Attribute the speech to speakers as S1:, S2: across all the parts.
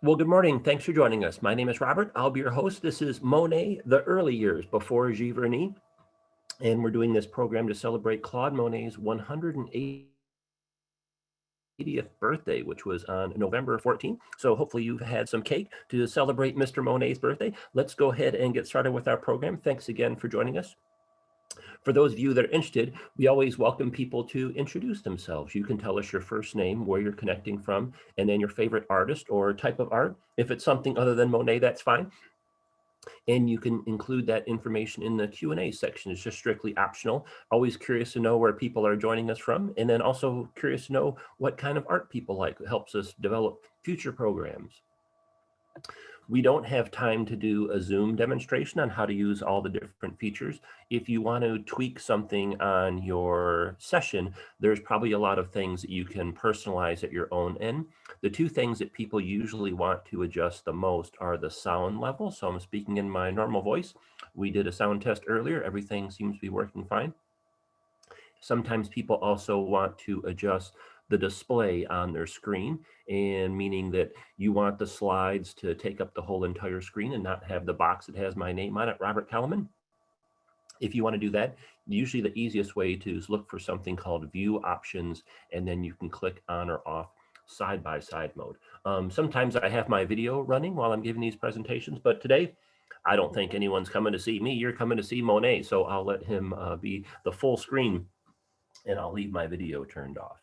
S1: Well, good morning. Thanks for joining us. My name is Robert. I'll be your host. This is Monet, the early years before Giverny, and we're doing this program to celebrate Claude Monet's 180th birthday, which was on November 14th. So hopefully you've had some cake to celebrate Mr. Monet's birthday. Let's go ahead and get started with our program. Thanks again for joining us. For those of you that are interested, we always welcome people to introduce themselves. You can tell us your first name, where you're connecting from, and then your favorite artist or type of art. If it's something other than Monet, that's fine. And you can include that information in the Q&A section. It's just strictly optional. Always curious to know where people are joining us from, and then also curious to know what kind of art people like. It helps us develop future programs. We don't have time to do a Zoom demonstration on how to use all the different features. If you want to tweak something on your session, there's probably a lot of things that you can personalize at your own end. The two things that people usually want to adjust the most are the sound level. So I'm speaking in my normal voice. We did a sound test earlier. Everything seems to be working fine. Sometimes people also want to adjust the display on their screen, and meaning that you want the slides to take up the whole entire screen and not have the box that has my name on it, Robert Kellerman. If you want to do that, usually the easiest way to is look for something called view options, and then you can click on or off side-by-side mode. Sometimes I have my video running while I'm giving these presentations, but today I don't think anyone's coming to see me. You're coming to see Monet, so I'll let him be the full screen, and I'll leave my video turned off.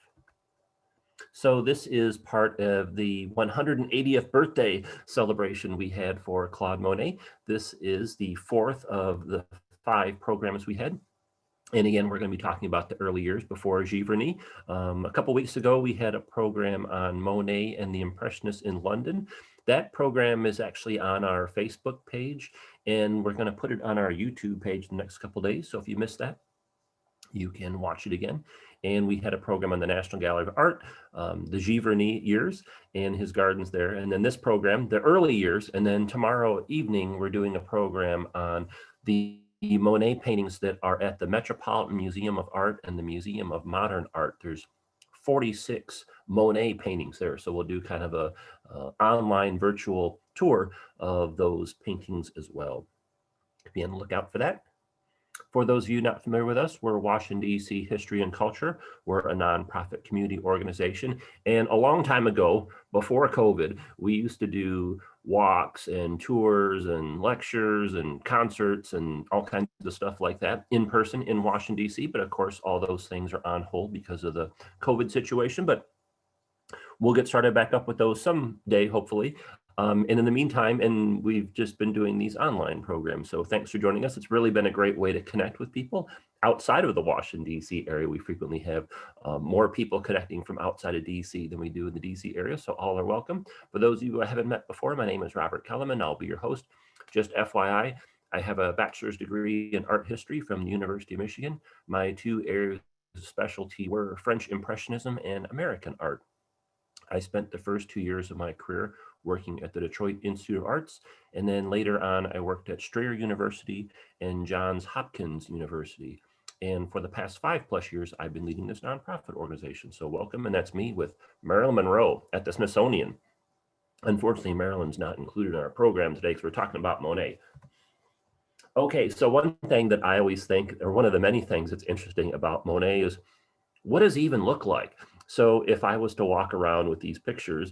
S1: So this is part of the 180th birthday celebration we had for Claude Monet. This is the fourth of the 5 programs we had. And again, we're going to be talking about the early years before Giverny. A couple weeks ago, we had a program on Monet and the Impressionists in London. That program is actually on our Facebook page, and we're going to put it on our YouTube page the next couple days. So if you missed that, you can watch it again. And we had a program on the National Gallery of Art, the Giverny years and his gardens there. And then this program, the early years. And then tomorrow evening, we're doing a program on the Monet paintings that are at the Metropolitan Museum of Art and the Museum of Modern Art. There's 46 Monet paintings there. So we'll do kind of a online virtual tour of those paintings as well. Be on the lookout for that. For those of you not familiar with us, we're Washington, D.C. History and Culture. We're a nonprofit community organization. And a long time ago, before COVID, we used to do walks and tours and lectures and concerts and all kinds of stuff like that in person in Washington, D.C. But of course, all those things are on hold because of the COVID situation. But we'll get started back up with those someday, hopefully. And in the meantime, and we've just been doing these online programs. So thanks for joining us. It's really been a great way to connect with people outside of the Washington, D.C. area. We frequently have more people connecting from outside of D.C. than we do in the D.C. area. So all are welcome. For those of you who I haven't met before, my name is Robert Kellerman. I'll be your host. Just FYI, I have a bachelor's degree in art history from the University of Michigan. My 2 areas of specialty were French Impressionism and American art. I spent the first 2 years of my career working at the Detroit Institute of Arts, and then later on I worked at Strayer University and Johns Hopkins University. And for the past 5+ years, I've been leading this nonprofit organization. So welcome, and that's me with Marilyn Monroe at the Smithsonian. Unfortunately, Marilyn's not included in our program today because we're talking about Monet. Okay, so one thing that I always think, or one of the many things that's interesting about Monet is, what does he even look like? So if I was to walk around with these pictures,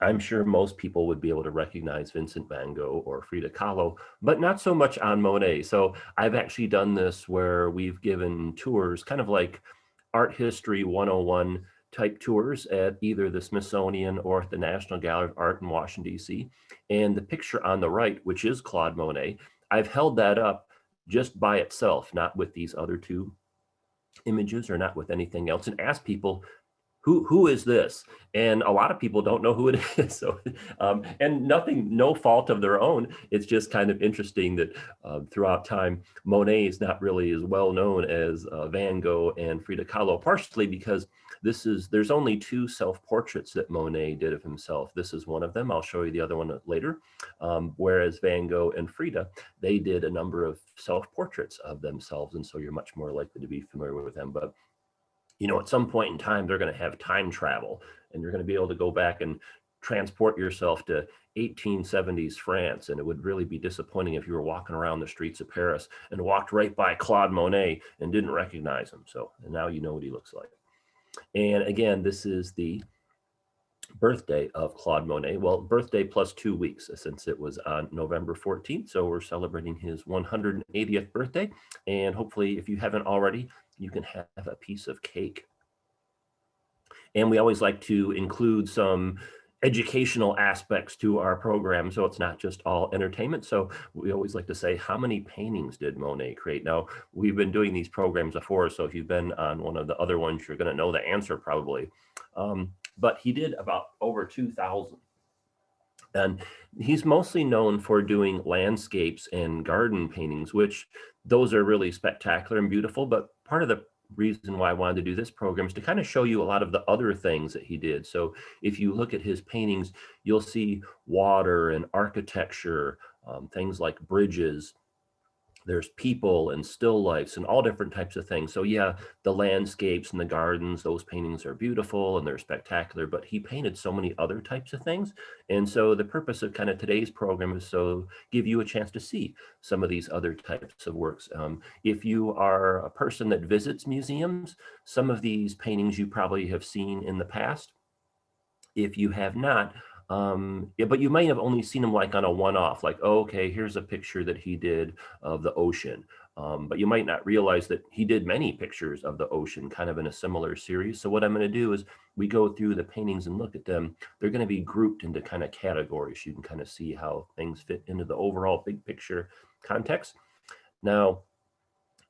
S1: I'm sure most people would be able to recognize Vincent van Gogh or Frida Kahlo, but not so much on Monet. So I've actually done this where we've given tours, kind of like art history 101 type tours at either the Smithsonian or the National Gallery of Art in Washington, D.C. And the picture on the right, which is Claude Monet, I've held that up just by itself, not with these other 2 images or not with anything else, and asked people, who is this? And a lot of people don't know who it is. So, and no fault of their own. It's just kind of interesting that throughout time, Monet is not really as well known as Van Gogh and Frida Kahlo, partially because there's only 2 self-portraits that Monet did of himself. This is one of them. I'll show you the other one later. Whereas Van Gogh and Frida, they did a number of self-portraits of themselves. And so you're much more likely to be familiar with them. But at some point in time, they're going to have time travel, and you're going to be able to go back and transport yourself to 1870s France, and it would really be disappointing if you were walking around the streets of Paris and walked right by Claude Monet and didn't recognize him. So now you know what he looks like. And again, this is the birthday of Claude Monet. Well, birthday plus 2 weeks, since it was on November 14th. So we're celebrating his 180th birthday. And hopefully, if you haven't already, you can have a piece of cake. And we always like to include some educational aspects to our program, so it's not just all entertainment. So we always like to say, how many paintings did Monet create? Now, we've been doing these programs before, so if you've been on one of the other ones, you're going to know the answer probably. But he did about over 2,000. And he's mostly known for doing landscapes and garden paintings, which those are really spectacular and beautiful. But part of the reason why I wanted to do this program is to kind of show you a lot of the other things that he did. So if you look at his paintings, you'll see water and architecture, things like bridges. There's people and still lifes and all different types of things. So yeah, the landscapes and the gardens, those paintings are beautiful and they're spectacular, but he painted so many other types of things. And so the purpose of kind of today's program is so give you a chance to see some of these other types of works. If you are a person that visits museums, some of these paintings you probably have seen in the past. If you have not, yeah, but you might have only seen him like on a one-off, like, oh, okay, here's a picture that he did of the ocean. But you might not realize that he did many pictures of the ocean kind of in a similar series. So what I'm going to do is we go through the paintings and look at them. They're going to be grouped into kind of categories. You can kind of see how things fit into the overall big picture context. Now,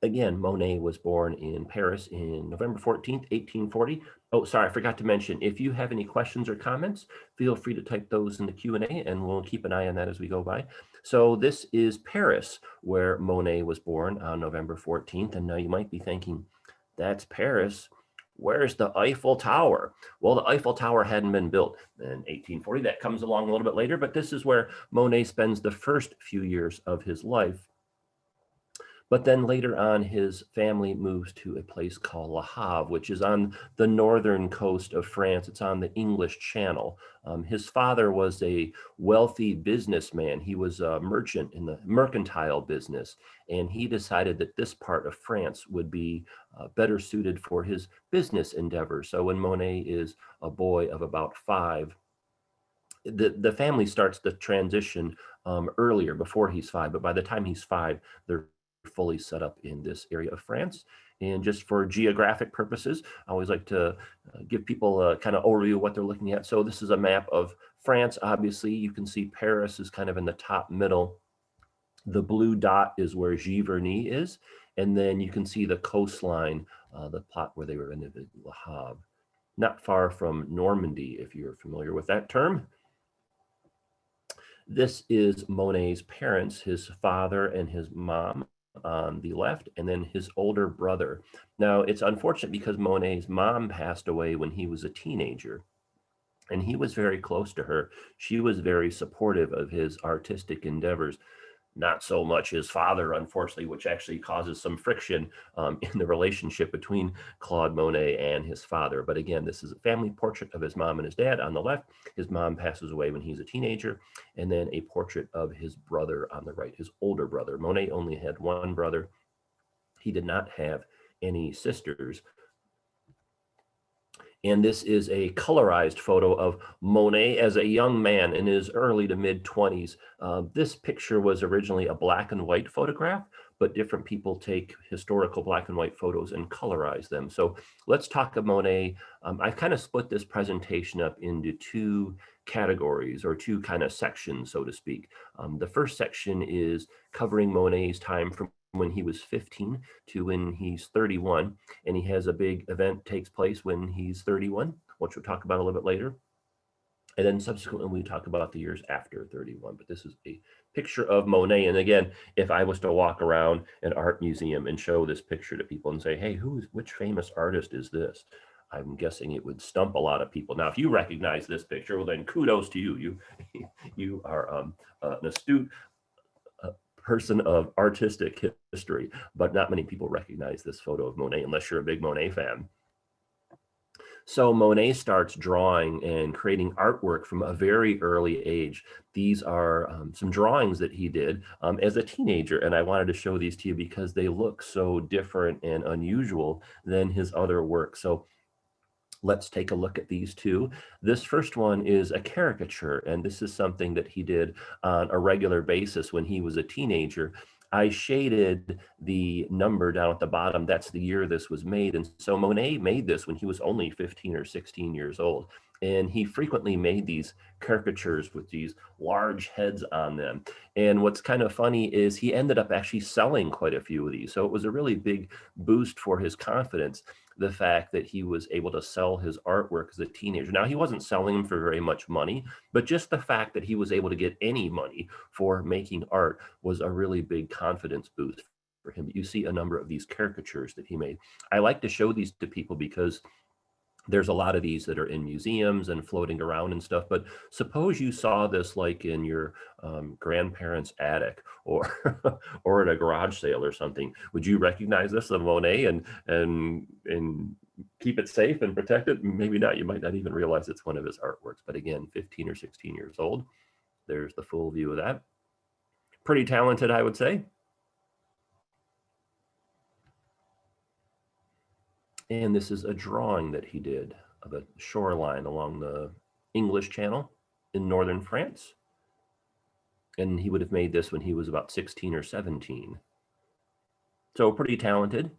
S1: again, Monet was born in Paris in November 14th, 1840. Oh, sorry, I forgot to mention, if you have any questions or comments, feel free to type those in the Q&A and we'll keep an eye on that as we go by. So this is Paris, where Monet was born on November 14th. And now you might be thinking, that's Paris. Where's the Eiffel Tower? Well, the Eiffel Tower hadn't been built in 1840. That comes along a little bit later, but this is where Monet spends the first few years of his life. But then later on, his family moves to a place called Le Havre, which is on the northern coast of France. It's on the English Channel. His father was a wealthy businessman. He was a merchant in the mercantile business, and he decided that this part of France would be better suited for his business endeavor. So when Monet is a boy of about 5, the family starts the transition earlier, before he's 5, but by the time he's 5, they're fully set up in this area of France. And just for geographic purposes, I always like to give people a kind of overview of what they're looking at. So this is a map of France. Obviously, you can see Paris is kind of in the top middle. The blue dot is where Giverny is. And then you can see the coastline, the plot where they were in Le Havre, not far from Normandy, if you're familiar with that term. This is Monet's parents, his father and his mom on the left, and then his older brother. Now, it's unfortunate because Monet's mom passed away when he was a teenager, and he was very close to her. She was very supportive of his artistic endeavors. Not so much his father, unfortunately, which actually causes some friction in the relationship between Claude Monet and his father. But again, this is a family portrait of his mom and his dad on the left. His mom passes away when he's a teenager. And then a portrait of his brother on the right, his older brother. Monet only had one brother. He did not have any sisters. And this is a colorized photo of Monet as a young man in his early to mid 20s. This picture was originally a black and white photograph, but different people take historical black and white photos and colorize them. So let's talk of Monet. I've kind of split this presentation up into 2 categories, or 2 kind of sections, so to speak. The first section is covering Monet's time from when he was 15 to when he's 31, and he has a big event takes place when he's 31, which we'll talk about a little bit later. And then subsequently we talk about the years after 31, but this is a picture of Monet. And again, if I was to walk around an art museum and show this picture to people and say, hey, which famous artist is this? I'm guessing it would stump a lot of people. Now, if you recognize this picture, well, then kudos to you. You are an astute person of artistic history, but not many people recognize this photo of Monet unless you're a big Monet fan. So Monet starts drawing and creating artwork from a very early age. These are some drawings that he did as a teenager, and I wanted to show these to you because they look so different and unusual than his other work. So let's take a look at these two. This first one is a caricature, and this is something that he did on a regular basis when he was a teenager. I shaded the number down at the bottom. That's the year this was made. And so Monet made this when he was only 15 or 16 years old. And he frequently made these caricatures with these large heads on them. And what's kind of funny is he ended up actually selling quite a few of these. So it was a really big boost for his confidence, the fact that he was able to sell his artwork as a teenager. Now, he wasn't selling them for very much money, but just the fact that he was able to get any money for making art was a really big confidence boost for him. You see a number of these caricatures that he made. I like to show these to people because there's a lot of these that are in museums and floating around and stuff, but suppose you saw this like in your grandparents' attic or or at a garage sale or something. Would you recognize this as Monet and keep it safe and protect it? Maybe not. You might not even realize it's one of his artworks. But again, 15 or 16 years old. There's the full view of that. Pretty talented, I would say. And this is a drawing that he did of a shoreline along the English Channel in northern France. And he would have made this when he was about 16 or 17. So pretty talented.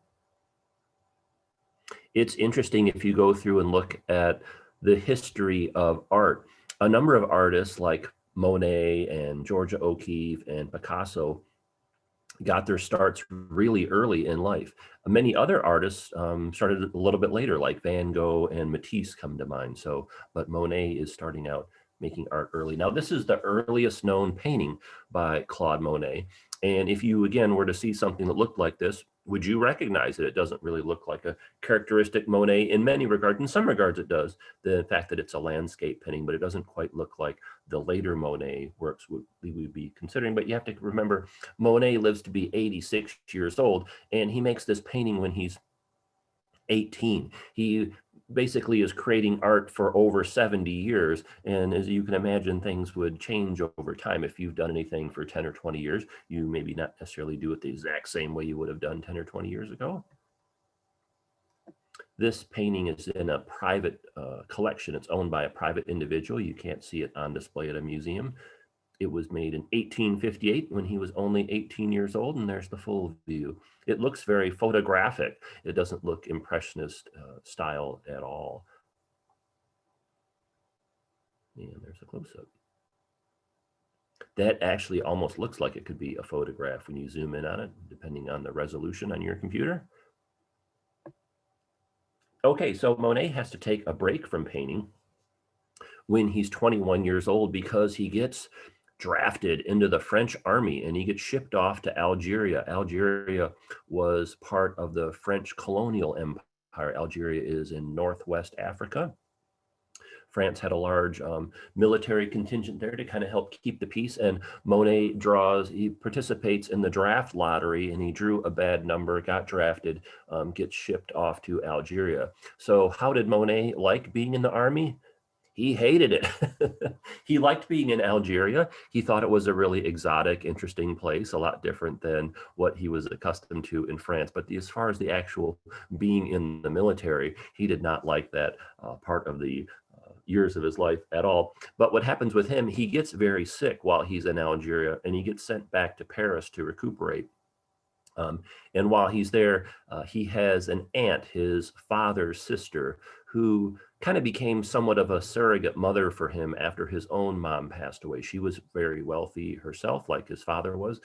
S1: It's interesting if you go through and look at the history of art. A number of artists like Monet and Georgia O'Keeffe and Picasso got their starts really early in life. Many other artists started a little bit later, like Van Gogh and Matisse come to mind. So, but Monet is starting out making art early. Now, this is the earliest known painting by Claude Monet. And if you, again, were to see something that looked like this, would you recognize it? It doesn't really look like a characteristic Monet in many regards. In some regards, it does. The fact that it's a landscape painting, but it doesn't quite look like the later Monet works we would be considering. But you have to remember, Monet lives to be 86 years old, and he makes this painting when he's 18. He basically is creating art for over 70 years. And as you can imagine, things would change over time. If you've done anything for 10 or 20 years, you maybe not necessarily do it the exact same way you would have done 10 or 20 years ago. This painting is in a private collection. It's owned by a private individual. You can't see it on display at a museum. It was made in 1858 when he was only 18 years old, and there's the full view. It looks very photographic. It doesn't look Impressionist style at all. And there's a close-up. That actually almost looks like it could be a photograph when you zoom in on it, depending on the resolution on your computer. Okay, so Monet has to take a break from painting when he's 21 years old because he gets drafted into the French army and he gets shipped off to Algeria. Algeria was part of the French colonial empire. Algeria is in Northwest Africa. France had a large military contingent there to kind of help keep the peace. And Monet he participates in the draft lottery, and he drew a bad number, got drafted, gets shipped off to Algeria. So how did Monet like being in the army? He hated it. He liked being in Algeria. He thought it was a really exotic, interesting place, a lot different than what he was accustomed to in France. But as far as the actual being in the military, he did not like that part of the years of his life at all. But what happens with him, he gets very sick while he's in Algeria, and he gets sent back to Paris to recuperate. And while he's there, he has an aunt, his father's sister, who kind of became somewhat of a surrogate mother for him after his own mom passed away. She was very wealthy herself, like his father was.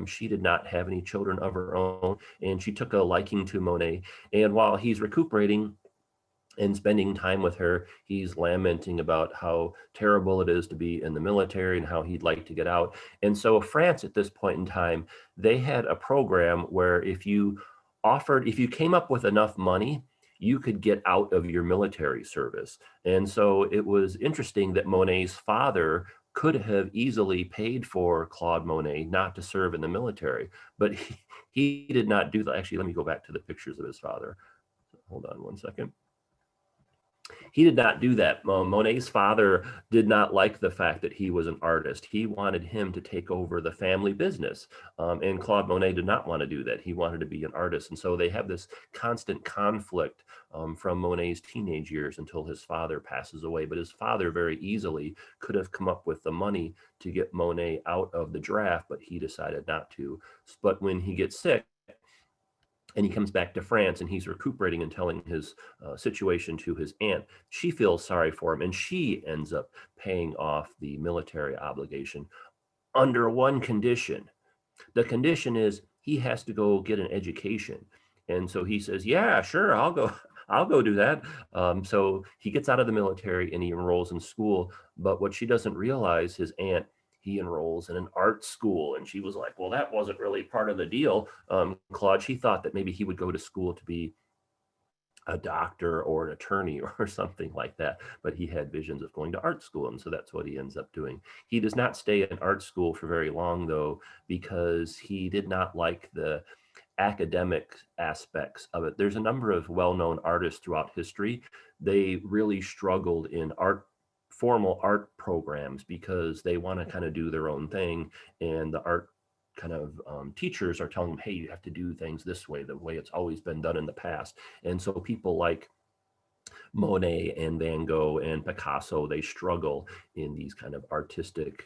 S1: She did not have any children of her own, and she took a liking to Monet. And while he's recuperating and spending time with her, he's lamenting about how terrible it is to be in the military and how he'd like to get out. And so France at this point in time, they had a program where if you came up with enough money, you could get out of your military service. And so it was interesting that Monet's father could have easily paid for Claude Monet not to serve in the military, but he did not do that. Actually, let me go back to the pictures of his father. Hold on one second. He did not do that. Monet's father did not like the fact that he was an artist. He wanted him to take over the family business. And Claude Monet did not want to do that. He wanted to be an artist. And so they have this constant conflict from Monet's teenage years until his father passes away. But his father very easily could have come up with the money to get Monet out of the draft, but he decided not to. But when he gets sick, and he comes back to France and he's recuperating and telling his situation to his aunt. She feels sorry for him and she ends up paying off the military obligation under one condition. The condition is he has to go get an education. And so he says, yeah, sure, I'll go do that. So he gets out of the military and he enrolls in school. But what she doesn't realize, his aunt, he enrolls in an art school. And she was like, well, that wasn't really part of the deal, Claude. She thought that maybe he would go to school to be a doctor or an attorney or something like that, but he had visions of going to art school, and so that's what he ends up doing. He does not stay in art school for very long, though, because he did not like the academic aspects of it. There's a number of well-known artists throughout history. They really struggled in formal art programs because they want to kind of do their own thing, and the art kind of teachers are telling them, hey, you have to do things this way, the way it's always been done in the past. And so people like Monet and Van Gogh and Picasso, they struggle in these kind of artistic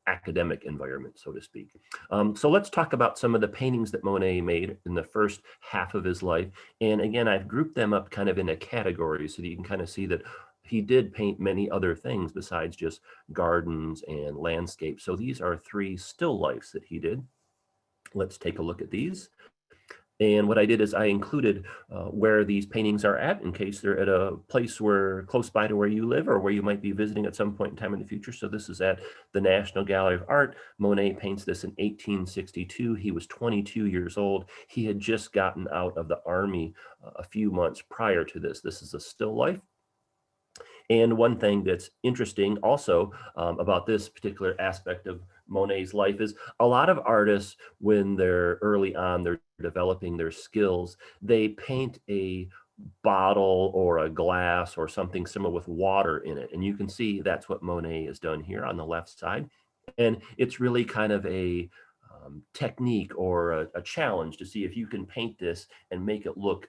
S1: academic environments, so to speak. So let's talk about some of the paintings that Monet made in the first half of his life. And again, I've grouped them up kind of in a category so that you can kind of see that he did paint many other things besides just gardens and landscapes. So these are 3 still lifes that he did. Let's take a look at these. And what I did is I included where these paintings are at in case they're at a place where close by to where you live or where you might be visiting at some point in time in the future. So this is at the National Gallery of Art. Monet paints this in 1862. He was 22 years old. He had just gotten out of the army a few months prior to this. This is a still life. And one thing that's interesting also about this particular aspect of Monet's life is a lot of artists, when they're early on, they're developing their skills, they paint a bottle or a glass or something similar with water in it. And you can see that's what Monet has done here on the left side. And it's really kind of a technique or a challenge to see if you can paint this and make it look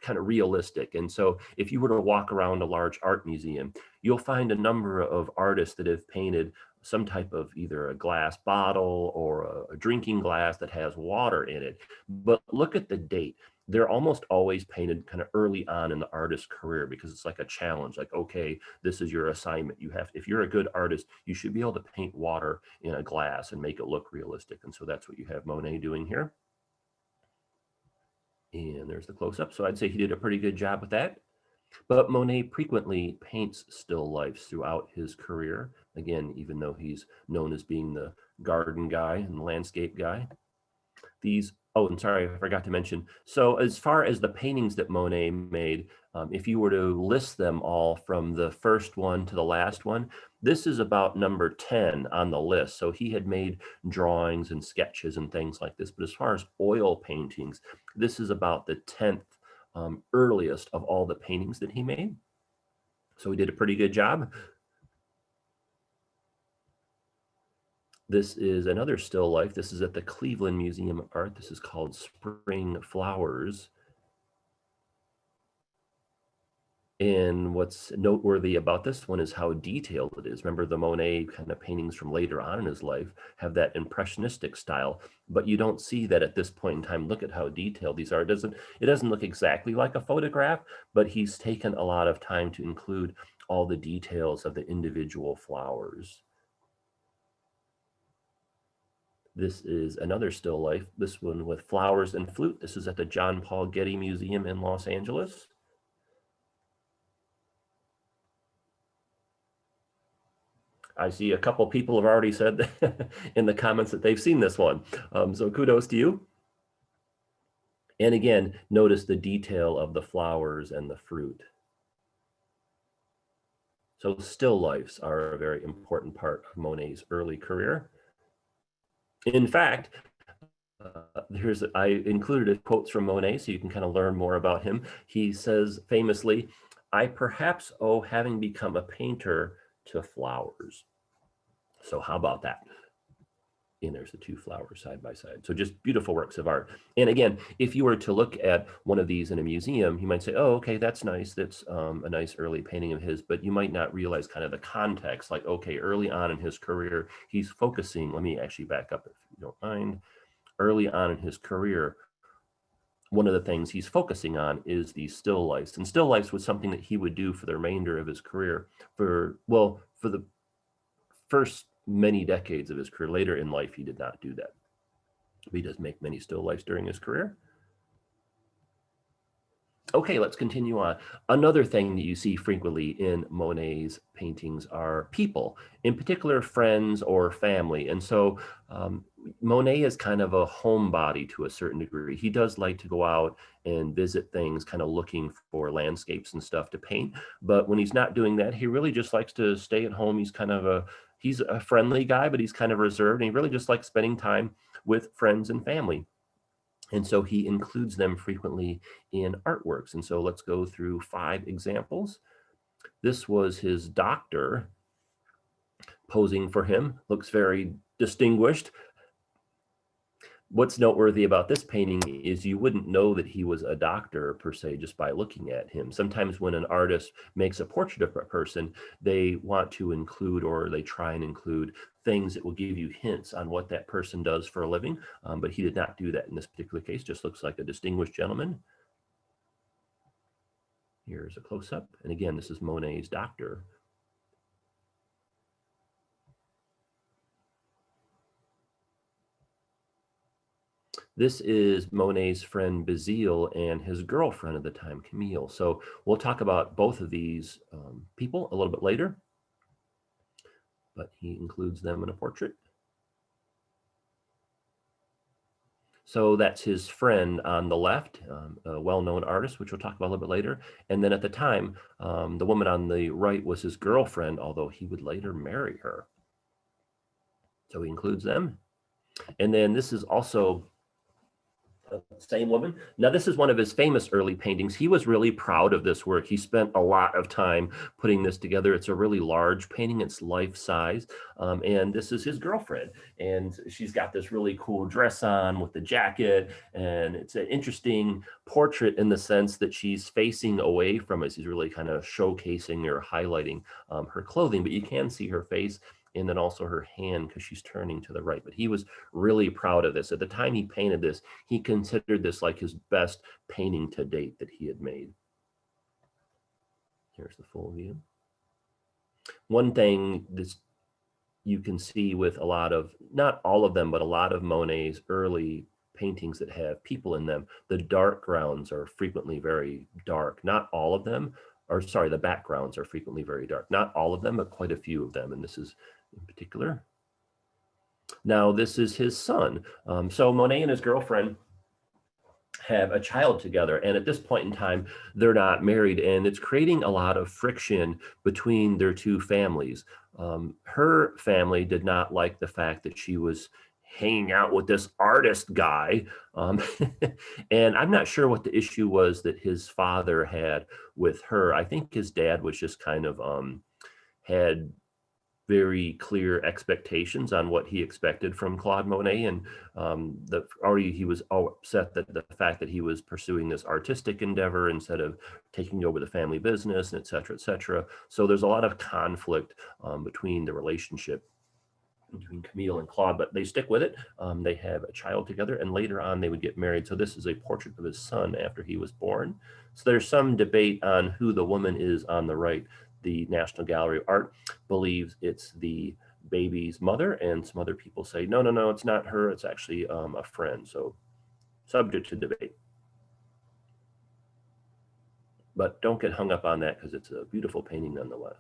S1: kind of realistic. And so if you were to walk around a large art museum, you'll find a number of artists that have painted some type of either a glass bottle or a drinking glass that has water in it. But look at the date. They're almost always painted kind of early on in the artist's career because it's like a challenge. Like, okay, this is your assignment. You have, if you're a good artist, you should be able to paint water in a glass and make it look realistic. And so that's what you have Monet doing here. And there's the close-up. So I'd say he did a pretty good job with that. But Monet frequently paints still lifes throughout his career. Again, even though he's known as being the garden guy and the landscape guy. These, oh, and sorry, I forgot to mention. So as far as the paintings that Monet made, if you were to list them all from the first one to the last one, this is about number 10 on the list. So he had made drawings and sketches and things like this. But as far as oil paintings, this is about the 10th earliest of all the paintings that he made. So he did a pretty good job. This is another still life. This is at the Cleveland Museum of Art. This is called Spring Flowers. And what's noteworthy about this one is how detailed it is. Remember, the Monet kind of paintings from later on in his life have that impressionistic style, but you don't see that at this point in time. Look at how detailed these are. It doesn't look exactly like a photograph, but he's taken a lot of time to include all the details of the individual flowers. This is another still life, this one with flowers and flute. This is at the John Paul Getty Museum in Los Angeles. I see a couple people have already said in the comments that they've seen this one. So kudos to you. And again, notice the detail of the flowers and the fruit. So still lifes are a very important part of Monet's early career. In fact, I included quotes from Monet so you can kind of learn more about him. He says famously, I perhaps owe having become a painter to flowers. So how about that? And there's the two flowers side by side. So just beautiful works of art. And again, if you were to look at one of these in a museum, you might say, oh, okay, that's nice. That's a nice early painting of his, but you might not realize kind of the context, like, okay, early on in his career, he's focusing, let me actually back up if you don't mind. Early on in his career, one of the things he's focusing on is these still lifes. And still lifes was something that he would do for the remainder of his career for the first many decades of his career. Later in life, he did not do that. But he does make many still lifes during his career. Okay, let's continue on. Another thing that you see frequently in Monet's paintings are people, in particular friends or family. And so Monet is kind of a homebody to a certain degree. He does like to go out and visit things, kind of looking for landscapes and stuff to paint. But when he's not doing that, he really just likes to stay at home. He's a friendly guy, but he's kind of reserved, and he really just likes spending time with friends and family. And so he includes them frequently in artworks. And so let's go through 5 examples. This was his doctor posing for him. Looks very distinguished. What's noteworthy about this painting is you wouldn't know that he was a doctor per se just by looking at him. Sometimes when an artist makes a portrait of a person, they want to include, or they try and include, things that will give you hints on what that person does for a living. But he did not do that in this particular case. Just looks like a distinguished gentleman. Here's a close-up. And again, this is Monet's doctor. This is Monet's friend Basile and his girlfriend at the time, Camille. So we'll talk about both of these people a little bit later, but he includes them in a portrait. So that's his friend on the left, a well-known artist, which we'll talk about a little bit later. And then at the time, the woman on the right was his girlfriend, although he would later marry her. So he includes them. And then this is also same woman. Now, this is one of his famous early paintings. He was really proud of this work. He spent a lot of time putting this together. It's a really large painting. It's life size. And this is his girlfriend. And she's got this really cool dress on with the jacket. And it's an interesting portrait in the sense that she's facing away from us. He's really kind of showcasing or highlighting her clothing, but you can see her face and then also her hand because she's turning to the right. But he was really proud of this. At the time he painted this, he considered this like his best painting to date that he had made. Here's the full view. One thing this you can see with a lot of, not all of them, but a lot of Monet's early paintings that have people in them, the dark grounds are frequently very dark. Not all of them, or sorry, the backgrounds are frequently very dark. Not all of them, but quite a few of them. And this is in particular. Now, this is his son. So Monet and his girlfriend have a child together. And at this point in time, they're not married. And it's creating a lot of friction between their two families. Her family did not like the fact that she was hanging out with this artist guy. And I'm not sure what the issue was that his father had with her. I think his dad was just kind of had very clear expectations on what he expected from Claude Monet, and he was upset that the fact that he was pursuing this artistic endeavor instead of taking over the family business, and et cetera, et cetera. So there's a lot of conflict between the relationship between Camille and Claude, but they stick with it. They have a child together, and later on they would get married. So this is a portrait of his son after he was born. So there's some debate on who the woman is on the right. The National Gallery of Art believes it's the baby's mother, and some other people say, no, it's not her. It's actually a friend. So subject to debate. But don't get hung up on that because it's a beautiful painting nonetheless.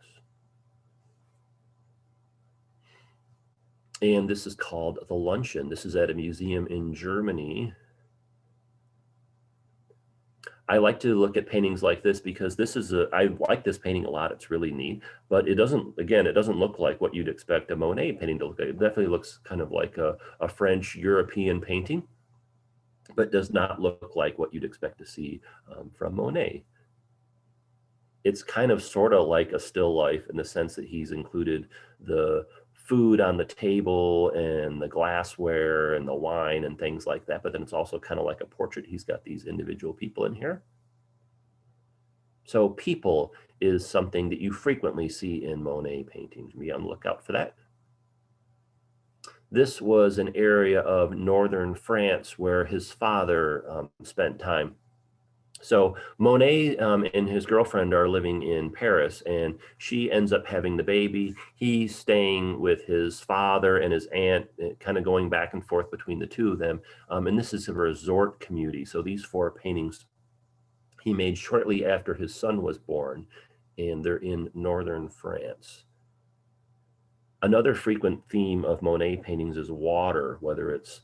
S1: And this is called The Luncheon. This is at a museum in Germany. I like to look at paintings like this because I like this painting a lot. It's really neat, but it doesn't look like what you'd expect a Monet painting to look like. It definitely looks kind of like a French European painting, but does not look like what you'd expect to see from Monet. it's kind of sort of like a still life in the sense that he's included the food on the table and the glassware and the wine and things like that. But then it's also kind of like a portrait. He's got these individual people in here. So people is something that you frequently see in Monet paintings. Be on the lookout for that. This was an area of northern France where his father spent time. So Monet and his girlfriend are living in Paris, and she ends up having the baby. He's staying with his father and his aunt, kind of going back and forth between the two of them. And this is a resort community. So these 4 paintings he made shortly after his son was born, and they're in northern France. Another frequent theme of Monet paintings is water, whether it's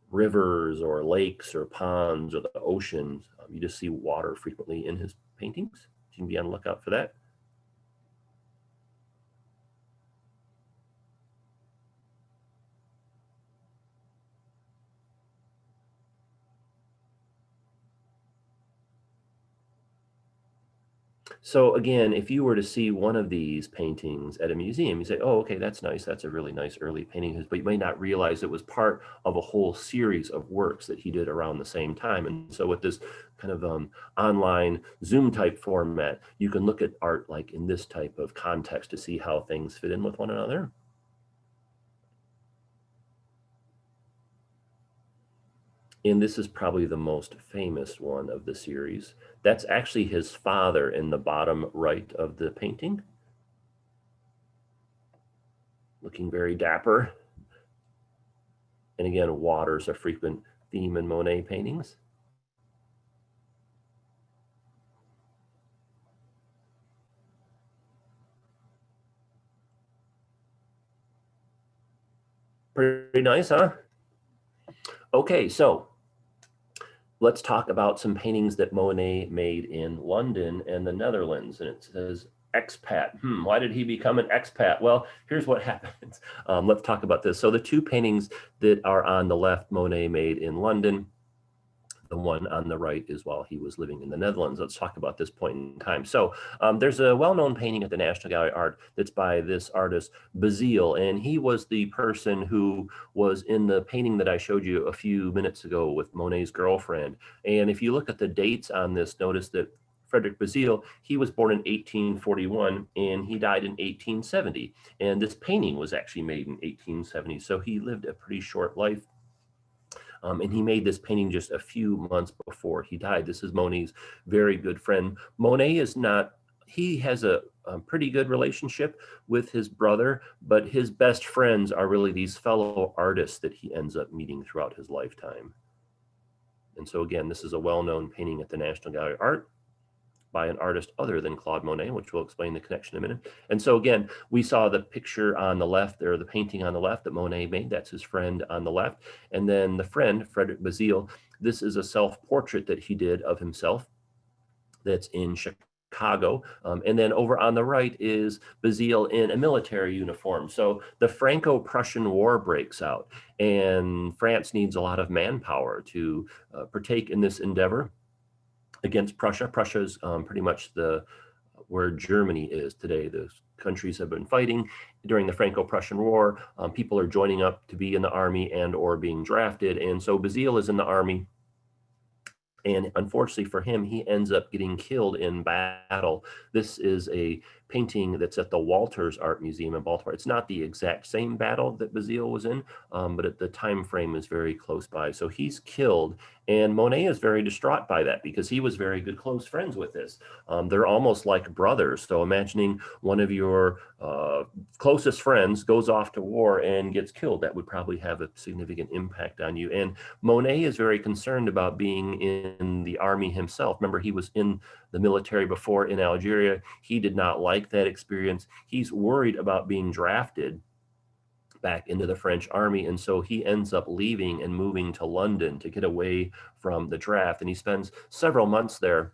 S1: rivers or lakes or ponds or the oceans. You just see water frequently in his paintings. You can be on the lookout for that. So again, if you were to see one of these paintings at a museum, you say, oh, okay, that's nice. That's a really nice early painting. But you may not realize it was part of a whole series of works that he did around the same time. And so with this kind of online Zoom type format, you can look at art like in this type of context to see how things fit in with one another. And this is probably the most famous one of the series. That's actually his father in the bottom right of the painting. Looking very dapper. And again, water's a frequent theme in Monet paintings. Pretty nice, huh? Okay, so let's talk about some paintings that Monet made in London and the Netherlands. And it says expat. Why did he become an expat? Well, here's what happens. Let's talk about this. So the 2 paintings that are on the left, Monet made in London. The one on the right is while he was living in the Netherlands. Let's talk about this point in time. So there's a well-known painting at the National Gallery of Art that's by this artist, Basile, and he was the person who was in the painting that I showed you a few minutes ago with Monet's girlfriend. And if you look at the dates on this, notice that Frederick Basile, he was born in 1841 and he died in 1870. And this painting was actually made in 1870. So he lived a pretty short life. And he made this painting just a few months before he died. This is Monet's very good friend. Monet is not, he has a pretty good relationship with his brother, but his best friends are really these fellow artists that he ends up meeting throughout his lifetime. And so again, this is a well-known painting at the National Gallery of Art by an artist other than Claude Monet, which we'll explain the connection in a minute. And so again, we saw the picture on the left, or the painting on the left that Monet made. That's his friend on the left. And then the friend, Frederick Basile, this is a self-portrait that he did of himself that's in Chicago. And then over on the right is Basile in a military uniform. So the Franco-Prussian War breaks out, and France needs a lot of manpower to partake in this endeavor against Prussia. Prussia is pretty much where Germany is today. The countries have been fighting during the Franco-Prussian War. People are joining up to be in the army and or being drafted. And so Basile is in the army. And unfortunately for him, he ends up getting killed in battle. This is a painting that's at the Walters Art Museum in Baltimore. It's not the exact same battle that Basile was in, but the time frame is very close by. So he's killed, and Monet is very distraught by that because he was very good close friends with this. They're almost like brothers. So imagining one of your closest friends goes off to war and gets killed, that would probably have a significant impact on you. And Monet is very concerned about being in the army himself. Remember, he was in the military before in Algeria. He did not like that experience. He's worried about being drafted back into the French army. And so he ends up leaving and moving to London to get away from the draft. And he spends several months there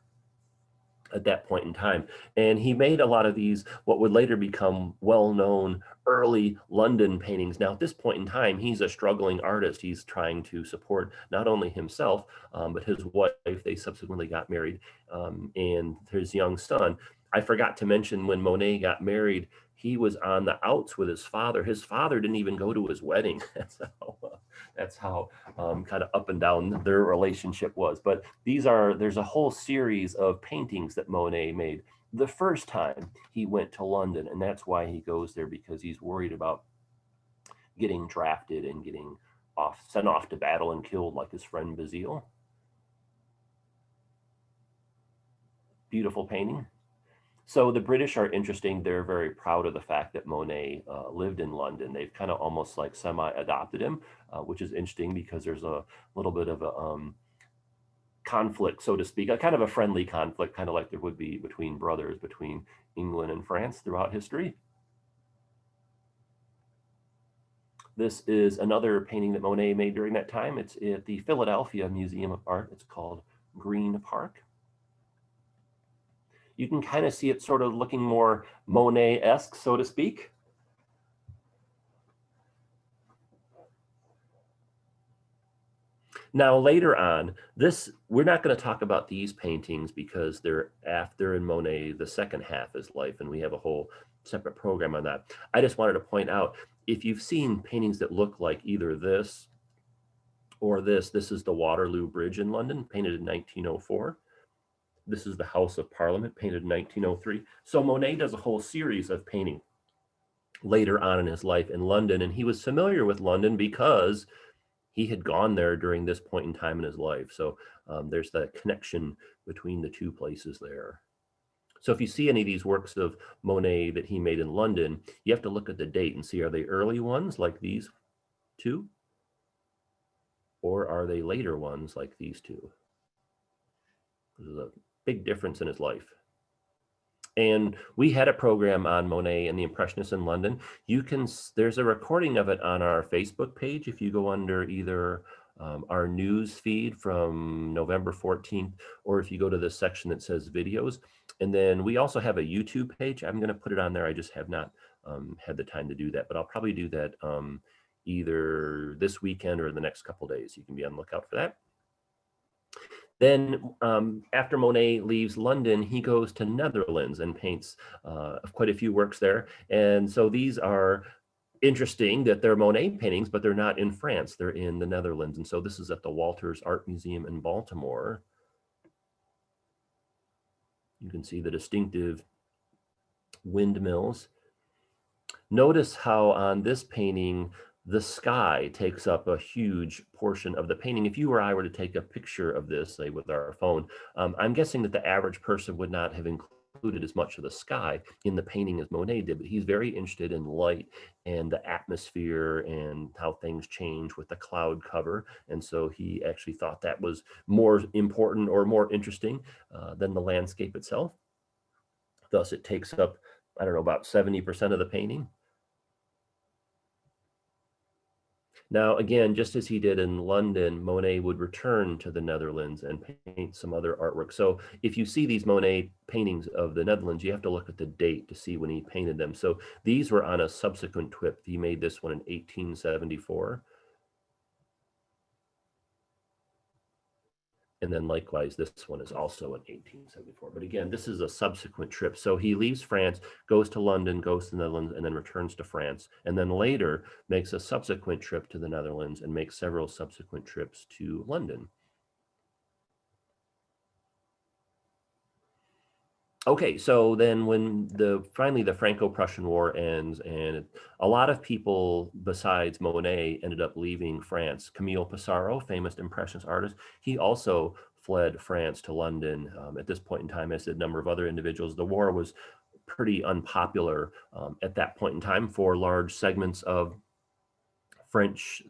S1: at that point in time. And he made a lot of these, what would later become well-known early London paintings. Now, at this point in time, he's a struggling artist. He's trying to support not only himself, but his wife. They subsequently got married, and his young son. I forgot to mention when Monet got married, he was on the outs with his father. His father didn't even go to his wedding. That's how kind of up and down their relationship was. But there's a whole series of paintings that Monet made the first time he went to London. And that's why he goes there, because he's worried about getting drafted and getting sent off to battle and killed like his friend Basile. Beautiful painting. So the British are interesting. They're very proud of the fact that Monet lived in London. They've kind of almost like semi-adopted him, which is interesting because there's a little bit of a conflict, so to speak, a kind of a friendly conflict, kind of like there would be between brothers, between England and France throughout history. This is another painting that Monet made during that time. It's at the Philadelphia Museum of Art. It's called Green Park. You can kind of see it sort of looking more Monet-esque, so to speak. Now, later on, we're not going to talk about these paintings because they're after in Monet, the second half of his life, and we have a whole separate program on that. I just wanted to point out, if you've seen paintings that look like either this or this is the Waterloo Bridge in London, painted in 1904. This is the House of Parliament, painted in 1903. So Monet does a whole series of painting later on in his life in London, and he was familiar with London because he had gone there during this point in time in his life. So there's that connection between the two places there. So if you see any of these works of Monet that he made in London, you have to look at the date and see, are they early ones like these two? Or are they later ones like these two? There's a big difference in his life. And we had a program on Monet and the Impressionists in London. There's a recording of it on our Facebook page. If you go under either our news feed from November 14th, or if you go to the section that says videos. And then we also have a YouTube page. I'm going to put it on there. I just have not had the time to do that, but I'll probably do that either this weekend or the next couple days. You can be on the lookout for that. Then after Monet leaves London, he goes to Netherlands and paints quite a few works there. And so these are interesting that they're Monet paintings, but they're not in France, they're in the Netherlands. And so this is at the Walters Art Museum in Baltimore. You can see the distinctive windmills. Notice how on this painting, the sky takes up a huge portion of the painting. If you or I were to take a picture of this, say with our phone, I'm guessing that the average person would not have included as much of the sky in the painting as Monet did, but he's very interested in light and the atmosphere and how things change with the cloud cover. And so he actually thought that was more important or more interesting than the landscape itself. Thus, it takes up, I don't know, about 70% of the painting. Now, again, just as he did in London, Monet would return to the Netherlands and paint some other artwork. So if you see these Monet paintings of the Netherlands, you have to look at the date to see when he painted them. So these were on a subsequent trip. He made this one in 1874. And then likewise, this one is also in 1874. But again, this is a subsequent trip. So he leaves France, goes to London, goes to the Netherlands, and then returns to France. And then later makes a subsequent trip to the Netherlands and makes several subsequent trips to London. Okay, so then when finally the Franco-Prussian War ends, and a lot of people besides Monet ended up leaving France. Camille Pissarro, famous Impressionist artist, he also fled France to London at this point in time, as did a number of other individuals. The war was pretty unpopular at that point in time for large segments of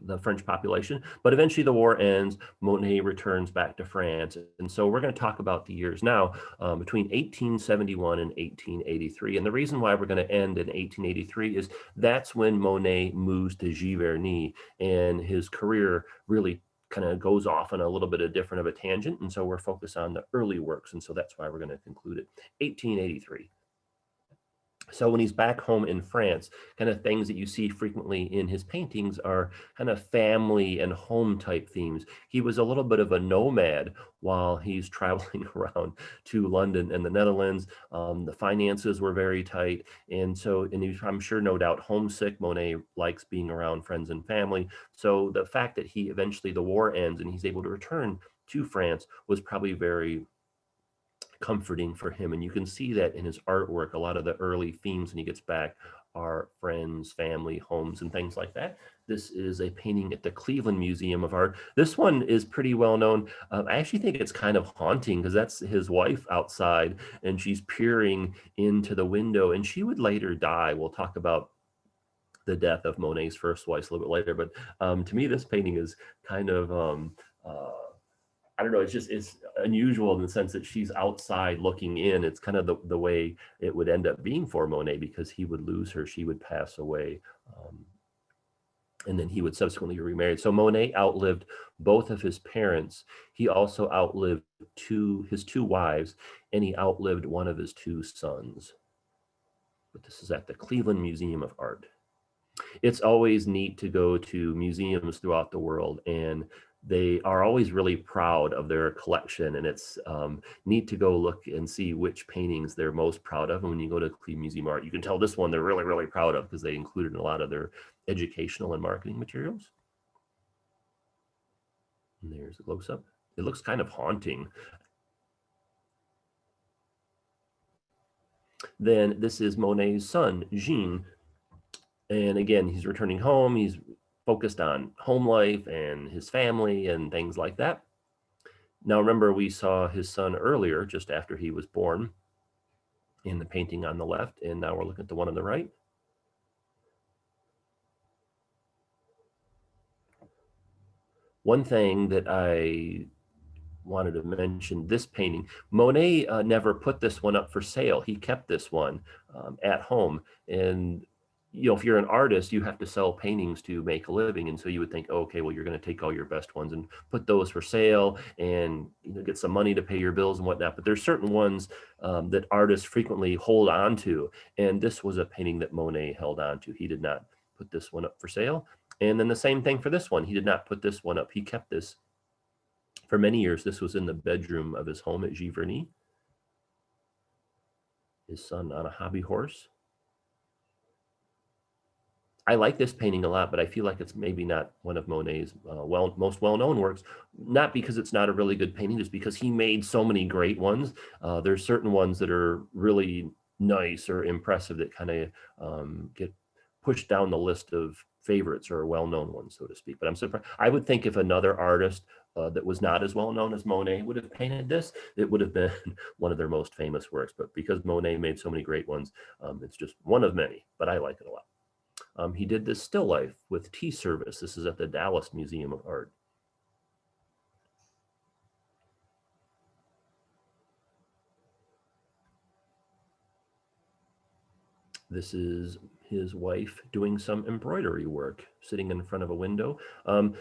S1: the French population, but eventually the war ends. Monet returns back to France. And so we're going to talk about the years now between 1871 and 1883. And the reason why we're going to end in 1883 is that's when Monet moves to Giverny, and his career really kind of goes off on a little bit of different of a tangent. And so we're focused on the early works. And so that's why we're going to conclude it 1883. So when he's back home in France, kind of things that you see frequently in his paintings are kind of family and home type themes. He was a little bit of a nomad while he's traveling around to London and the Netherlands. The finances were very tight. And so, and he's, I'm sure, no doubt, homesick. Monet likes being around friends and family. So the fact that he eventually, the war ends and he's able to return to France was probably very comforting for him. And you can see that in his artwork. A lot of the early themes when he gets back are friends, family, homes, and things like that. This is a painting at the Cleveland Museum of Art. This one is pretty well known. I actually think it's kind of haunting because that's his wife outside and she's peering into the window, and she would later die. We'll talk about the death of Monet's first wife a little bit later. But to me, this painting is kind of I don't know, it's unusual in the sense that she's outside looking in. It's kind of the way it would end up being for Monet, because he would lose her, she would pass away, and then he would subsequently remarry. So Monet outlived both of his parents. He also outlived his two wives, and he outlived one of his two sons. But this is at the Cleveland Museum of Art. It's always neat to go to museums throughout the world, and they are always really proud of their collection, and it's neat to go look and see which paintings they're most proud of. And when you go to Cleveland Museum of Art, you can tell this one they're really, really proud of because they included in a lot of their educational and marketing materials. And there's a close-up. It looks kind of haunting. Then this is Monet's son, Jean. And again, he's returning home. He's focused on home life and his family and things like that. Now, remember, we saw his son earlier, just after he was born, in the painting on the left, and now we're looking at the one on the right. One thing that I wanted to mention, this painting, Monet never put this one up for sale. He kept this one at home. And you know, if you're an artist, you have to sell paintings to make a living. And so you would think, oh, okay, well, you're going to take all your best ones and put those for sale and, you know, get some money to pay your bills and whatnot. But there's certain ones that artists frequently hold on to. And this was a painting that Monet held on to. He did not put this one up for sale. And then the same thing for this one. He did not put this one up. He kept this for many years. This was in the bedroom of his home at Giverny. His son on a hobby horse. I like this painting a lot, but I feel like it's maybe not one of Monet's most well-known works, not because it's not a really good painting, just because he made so many great ones. There's certain ones that are really nice or impressive that kind of get pushed down the list of favorites or well-known ones, so to speak. But I'm surprised. I would think if another artist that was not as well-known as Monet would have painted this, it would have been one of their most famous works. But because Monet made so many great ones, it's just one of many, but I like it a lot. He did this still life with tea service. This is at the Dallas Museum of Art. This is his wife doing some embroidery work, sitting in front of a window.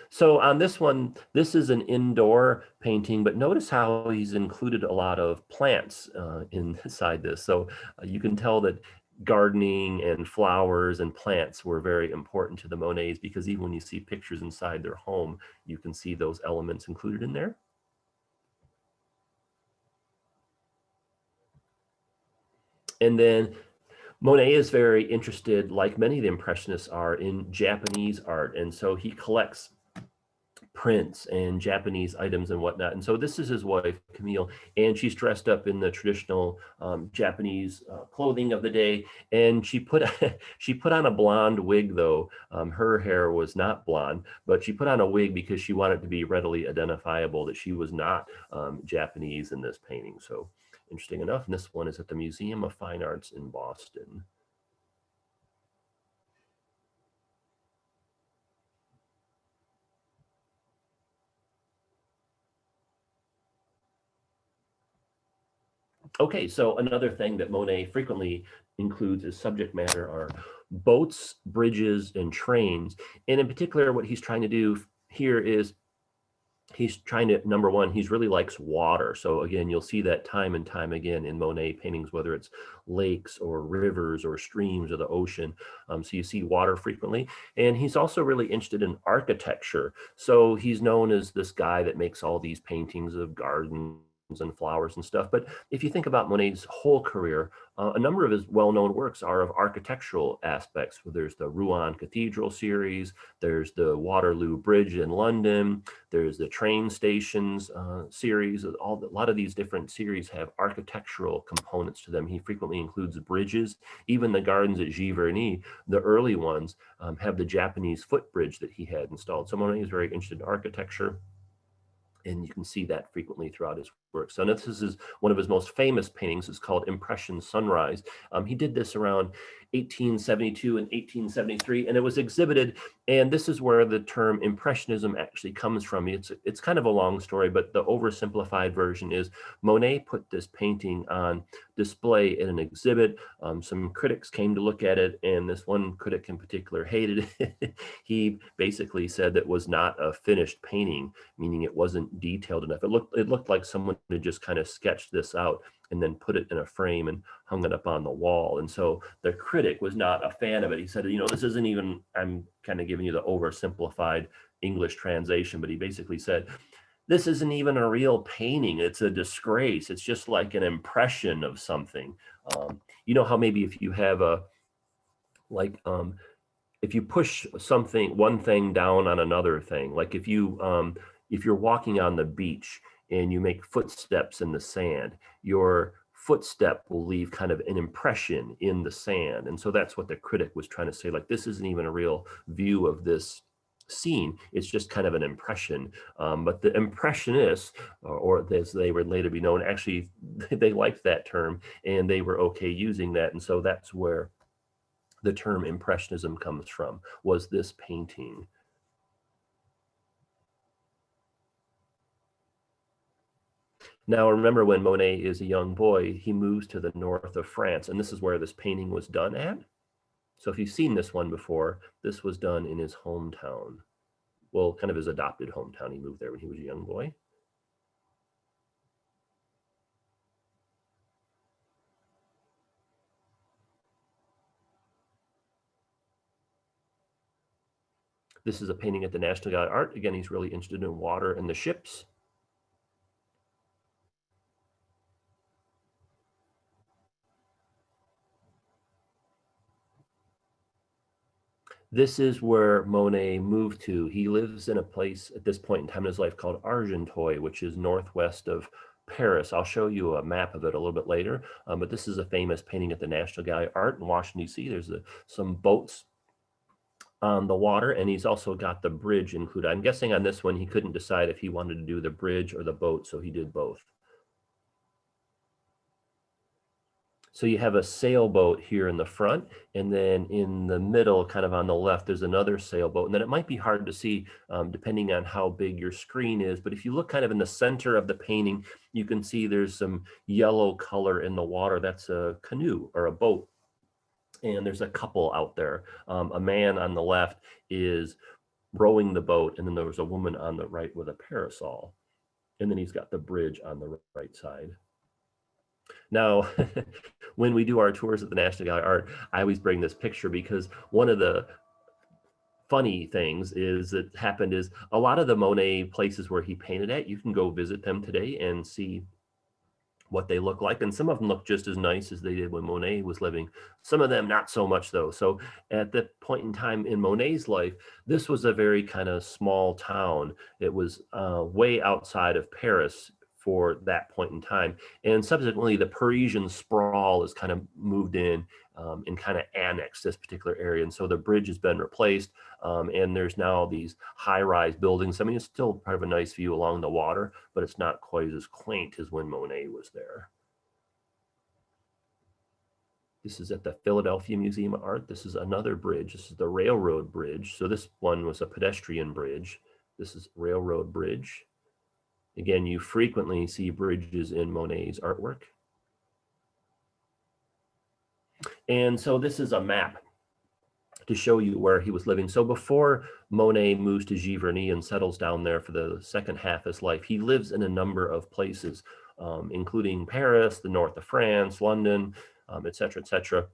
S1: So on this one, this is an indoor painting, but notice how he's included a lot of plants inside this. So you can tell that gardening and flowers and plants were very important to the Monets, because even when you see pictures inside their home, you can see those elements included in there. And then Monet is very interested, like many of the Impressionists are, in Japanese art. And so he collects prints and Japanese items and whatnot. And so this is his wife, Camille, and she's dressed up in the traditional Japanese clothing of the day. And she put she put on a blonde wig, though. Her hair was not blonde, but she put on a wig because she wanted to be readily identifiable that she was not Japanese in this painting. So interesting enough. And this one is at the Museum of Fine Arts in Boston. Okay, so another thing that Monet frequently includes as subject matter are boats, bridges, and trains. And in particular, what he's trying to do here is he's trying to, number one, he's really likes water. So again, you'll see that time and time again in Monet paintings, whether it's lakes or rivers or streams or the ocean. So you see water frequently. And he's also really interested in architecture. So he's known as this guy that makes all these paintings of gardens and flowers and stuff. But if you think about Monet's whole career, a number of his well-known works are of architectural aspects. There's the Rouen Cathedral series, there's the Waterloo Bridge in London, there's the train stations series. A lot of these different series have architectural components to them. He frequently includes bridges. Even the gardens at Giverny, the early ones, have the Japanese footbridge that he had installed. So Monet is very interested in architecture, and you can see that frequently throughout his work. So this is one of his most famous paintings. It's called Impression Sunrise. He did this around 1872 and 1873, and it was exhibited. And this is where the term Impressionism actually comes from. It's kind of a long story, but the oversimplified version is Monet put this painting on display in an exhibit. Some critics came to look at it, and this one critic in particular hated it. He basically said that it was not a finished painting, meaning it wasn't detailed enough. It looked like someone had just kind of sketched this out and then put it in a frame and hung it up on the wall. And so the critic was not a fan of it. He said, this isn't even, I'm kind of giving you the oversimplified English translation, but he basically said, this isn't even a real painting. It's a disgrace. It's just like an impression of something. You know how maybe if you have if you push one thing down on another thing, like if you're walking on the beach and you make footsteps in the sand, your footstep will leave kind of an impression in the sand. And so that's what the critic was trying to say, like, this isn't even a real view of this scene. It's just kind of an impression. But the Impressionists, or as they were later be known, actually, they liked that term and they were okay using that. And so that's where the term Impressionism comes from, was this painting. Now, remember, when Monet is a young boy, he moves to the north of France, and this is where this painting was done at. So if you've seen this one before, this was done in his hometown. Well, kind of his adopted hometown. He moved there when he was a young boy. This is a painting at the National Gallery of Art. Again, he's really interested in water and the ships. This is where Monet moved to. He lives in a place at this point in time in his life called Argenteuil, which is northwest of Paris. I'll show you a map of it a little bit later, but this is a famous painting at the National Gallery of Art in Washington, D.C. There's some boats on the water, and he's also got the bridge included. I'm guessing on this one, he couldn't decide if he wanted to do the bridge or the boat, so he did both. So you have a sailboat here in the front, and then in the middle, kind of on the left, there's another sailboat. And then it might be hard to see depending on how big your screen is. But if you look kind of in the center of the painting, you can see there's some yellow color in the water. That's a canoe or a boat. And there's a couple out there. A man on the left is rowing the boat, and then there was a woman on the right with a parasol. And then he's got the bridge on the right side. Now, when we do our tours at the National Gallery of Art, I always bring this picture because one of the funny things that happened is a lot of the Monet places where he painted at, you can go visit them today and see what they look like. And some of them look just as nice as they did when Monet was living. Some of them not so much though. So at that point in time in Monet's life, this was a very kind of small town. It was way outside of Paris for that point in time. And subsequently, the Parisian sprawl has kind of moved in and kind of annexed this particular area. And so the bridge has been replaced, and there's now these high-rise buildings. I mean, it's still part of a nice view along the water, but it's not quite as quaint as when Monet was there. This is at the Philadelphia Museum of Art. This is another bridge. This is the railroad bridge. So this one was a pedestrian bridge. This is railroad bridge. Again, you frequently see bridges in Monet's artwork. And so this is a map to show you where he was living. So before Monet moves to Giverny and settles down there for the second half of his life, he lives in a number of places, including Paris, the north of France, London, et cetera, et cetera.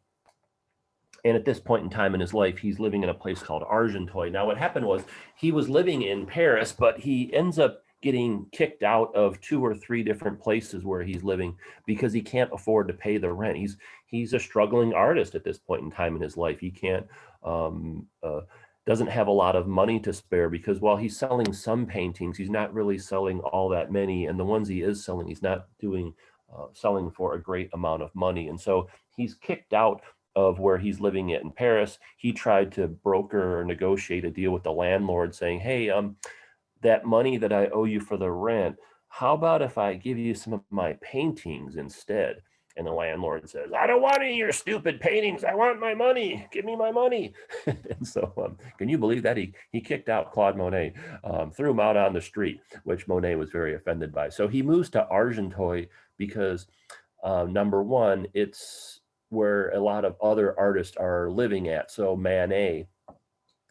S1: And at this point in time in his life, he's living in a place called Argenteuil. Now, what happened was he was living in Paris, but he ends up getting kicked out of 2 or 3 different places where he's living because he can't afford to pay the rent. He's a struggling artist at this point in time in his life. He can't doesn't have a lot of money to spare, because while he's selling some paintings, he's not really selling all that many, and the ones he is selling, he's not doing selling for a great amount of money. And so he's kicked out of where he's living at in Paris. He tried to broker or negotiate a deal with the landlord saying, hey, that money that I owe you for the rent, how about if I give you some of my paintings instead? And the landlord says, I don't want any of your stupid paintings. I want my money. Give me my money. And so can you believe that? He kicked out Claude Monet, threw him out on the street, which Monet was very offended by. So he moves to Argenteuil because number one, it's where a lot of other artists are living at. So Manet,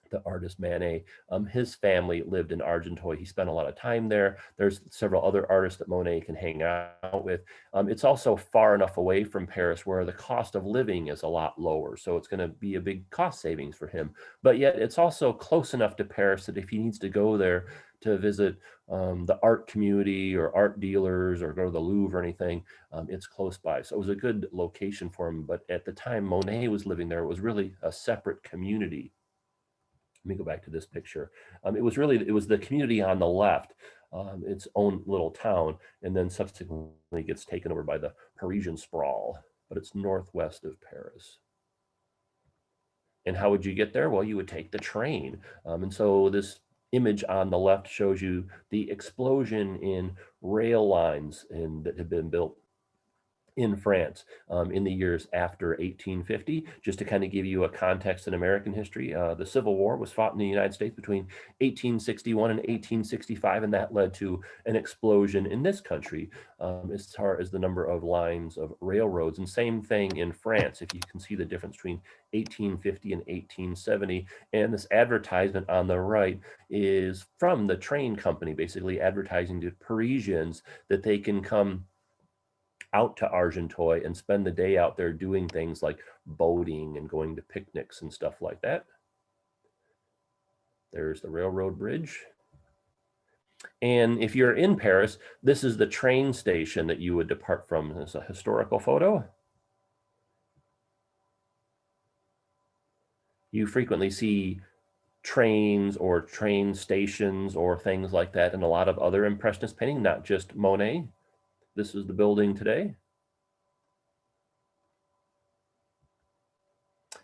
S1: the artist Manet, his family lived in Argenteuil. He spent a lot of time there. There's several other artists that Monet can hang out with. It's also far enough away from Paris where the cost of living is a lot lower. So it's going to be a big cost savings for him. But yet it's also close enough to Paris that if he needs to go there to visit the art community or art dealers or go to the Louvre or anything, it's close by. So it was a good location for him. But at the time Monet was living there, it was really a separate community. Let me go back to this picture. It was the community on the left, its own little town, and then subsequently gets taken over by the Parisian sprawl, but it's northwest of Paris. And how would you get there? Well, you would take the train. And so this image on the left shows you the explosion in rail lines that have been built in France in the years after 1850. Just to kind of give you a context in American history, the Civil War was fought in the United States between 1861 and 1865, and that led to an explosion in this country as far as the number of lines of railroads. And same thing in France, if you can see the difference between 1850 and 1870. And this advertisement on the right is from the train company, basically advertising to Parisians that they can come out to Argenteuil and spend the day out there doing things like boating and going to picnics and stuff like that. There's the railroad bridge. And if you're in Paris, this is the train station that you would depart from. It's a historical photo. You frequently see trains or train stations or things like that in a lot of other Impressionist painting, not just Monet. This is the building today.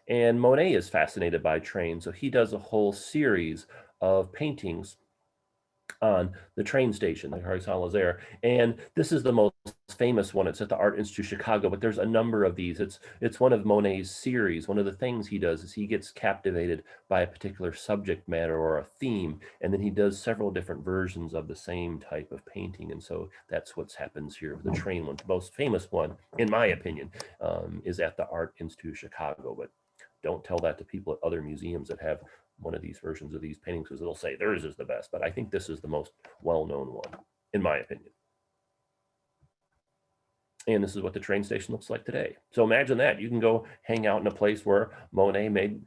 S1: And Monet is fascinated by trains, so he does a whole series of paintings on the train station, the Caricatures there. And this is the most famous one. It's at the Art Institute Chicago, but there's a number of these. It's one of Monet's series. One of the things he does is he gets captivated by a particular subject matter or a theme, and then he does several different versions of the same type of painting. And so that's what happens here with the train one. The most famous one, in my opinion, is at the Art Institute Chicago, but don't tell that to people at other museums that have one of these versions of these paintings, because they'll say theirs is the best, but I think this is the most well-known one, in my opinion. And this is what the train station looks like today. So imagine that. You can go hang out in a place where Monet made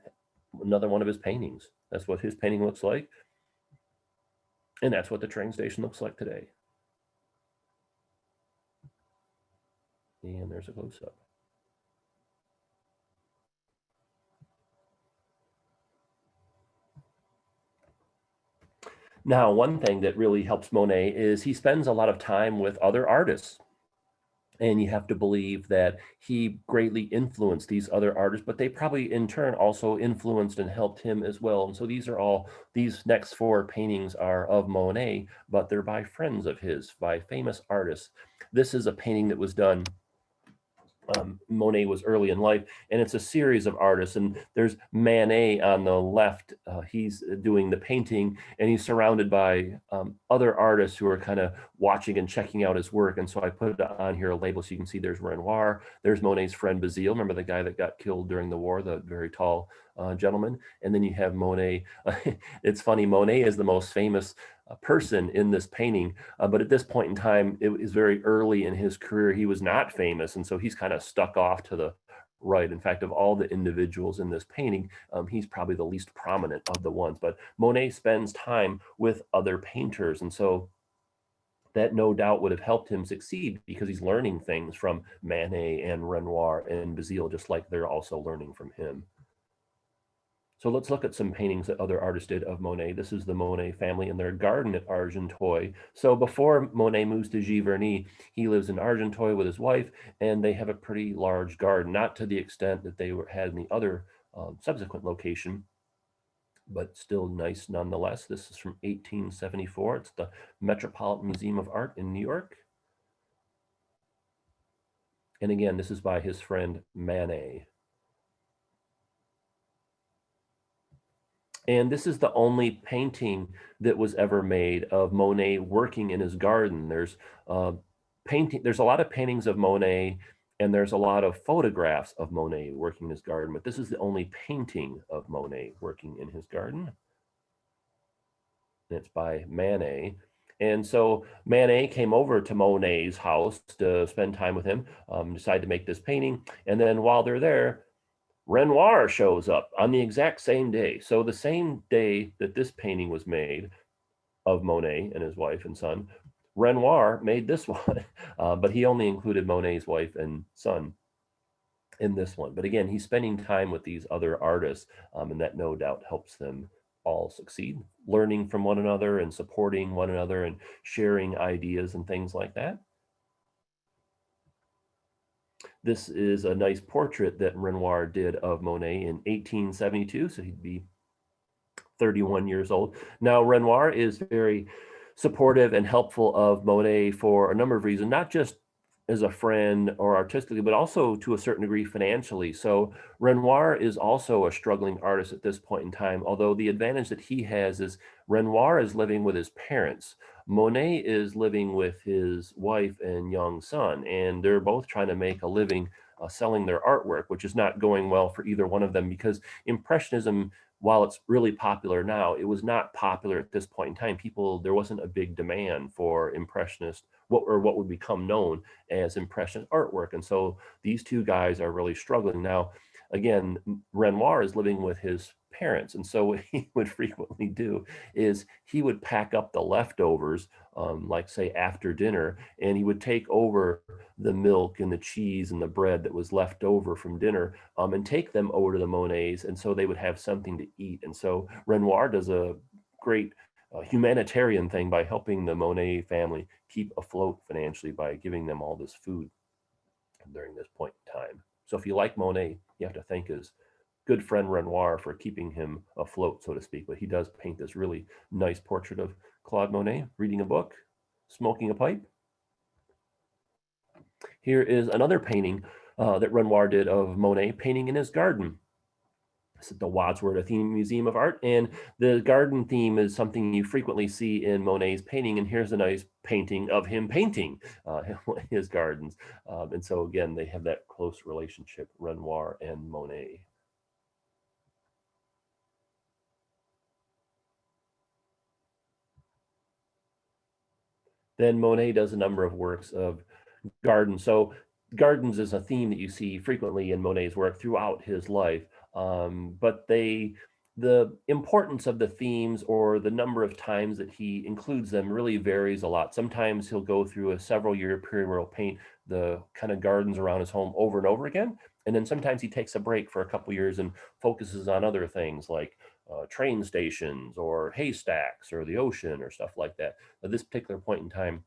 S1: another one of his paintings. That's what his painting looks like. And that's what the train station looks like today. And there's a close-up. Now, one thing that really helps Monet is he spends a lot of time with other artists. And you have to believe that he greatly influenced these other artists, but they probably in turn also influenced and helped him as well. And so these next 4 paintings are of Monet, but they're by friends of his, by famous artists. This is a painting that was done. Monet was early in life, and it's a series of artists, and there's Manet on the left. He's doing the painting, and he's surrounded by other artists who are kind of watching and checking out his work. And so I put on here a label so you can see there's Renoir, there's Monet's friend Basile. Remember the guy that got killed during the war, the very tall gentleman. And then you have Monet. It's funny, Monet is the most famous person in this painting, but at this point in time, it was very early in his career. He was not famous, and so he's kind of stuck off to the right. In fact, of all the individuals in this painting, he's probably the least prominent of the ones. But Monet spends time with other painters, and so that no doubt would have helped him succeed because he's learning things from Manet and Renoir and Basile, just like they're also learning from him. So let's look at some paintings that other artists did of Monet. This is the Monet family in their garden at Argenteuil. So before Monet moves to Giverny, he lives in Argenteuil with his wife, and they have a pretty large garden, not to the extent that they had in the other subsequent location, but still nice nonetheless. This is from 1874. It's the Metropolitan Museum of Art in New York. And again, this is by his friend Manet. And this is the only painting that was ever made of Monet working in his garden. There's there's a lot of paintings of Monet, and there's a lot of photographs of Monet working in his garden, but this is the only painting of Monet working in his garden. And it's by Manet. And so Manet came over to Monet's house to spend time with him, decided to make this painting. And then while they're there, Renoir shows up on the exact same day. So the same day that this painting was made of Monet and his wife and son, Renoir made this one, but he only included Monet's wife and son in this one. But again, he's spending time with these other artists, and that no doubt helps them all succeed, learning from one another and supporting one another and sharing ideas and things like that. This is a nice portrait that Renoir did of Monet in 1872, so he'd be 31 years old. Now, Renoir is very supportive and helpful of Monet for a number of reasons, not just as a friend or artistically, but also to a certain degree financially. So Renoir is also a struggling artist at this point in time, although the advantage that he has is Renoir is living with his parents. Monet is living with his wife and young son, and they're both trying to make a living selling their artwork, which is not going well for either one of them because Impressionism, while it's really popular now, it was not popular at this point in time. There wasn't a big demand for Impressionist, what would become known as Impressionist artwork. And so these two guys are really struggling. Now, again, Renoir is living with his parents. And so what he would frequently do is he would pack up the leftovers, like say after dinner, and he would take over the milk and the cheese and the bread that was left over from dinner and take them over to the Monets. And so they would have something to eat. And so Renoir does a great humanitarian thing by helping the Monet family keep afloat financially by giving them all this food during this point in time. So if you like Monet, you have to thank his good friend Renoir for keeping him afloat, so to speak. But he does paint this really nice portrait of Claude Monet reading a book, smoking a pipe. Here is another painting that Renoir did of Monet painting in his garden. This is the Wadsworth Museum of Art, and the garden theme is something you frequently see in Monet's painting. And here's a nice painting of him painting his gardens. And so again, they have that close relationship, Renoir and Monet. Then Monet does a number of works of gardens. So gardens is a theme that you see frequently in Monet's work throughout his life. But the importance of the themes or the number of times that he includes them really varies a lot. Sometimes he'll go through a several year period where he'll paint the kind of gardens around his home over and over again. And then sometimes he takes a break for a couple years and focuses on other things like train stations or haystacks or the ocean or stuff like that. At this particular point in time,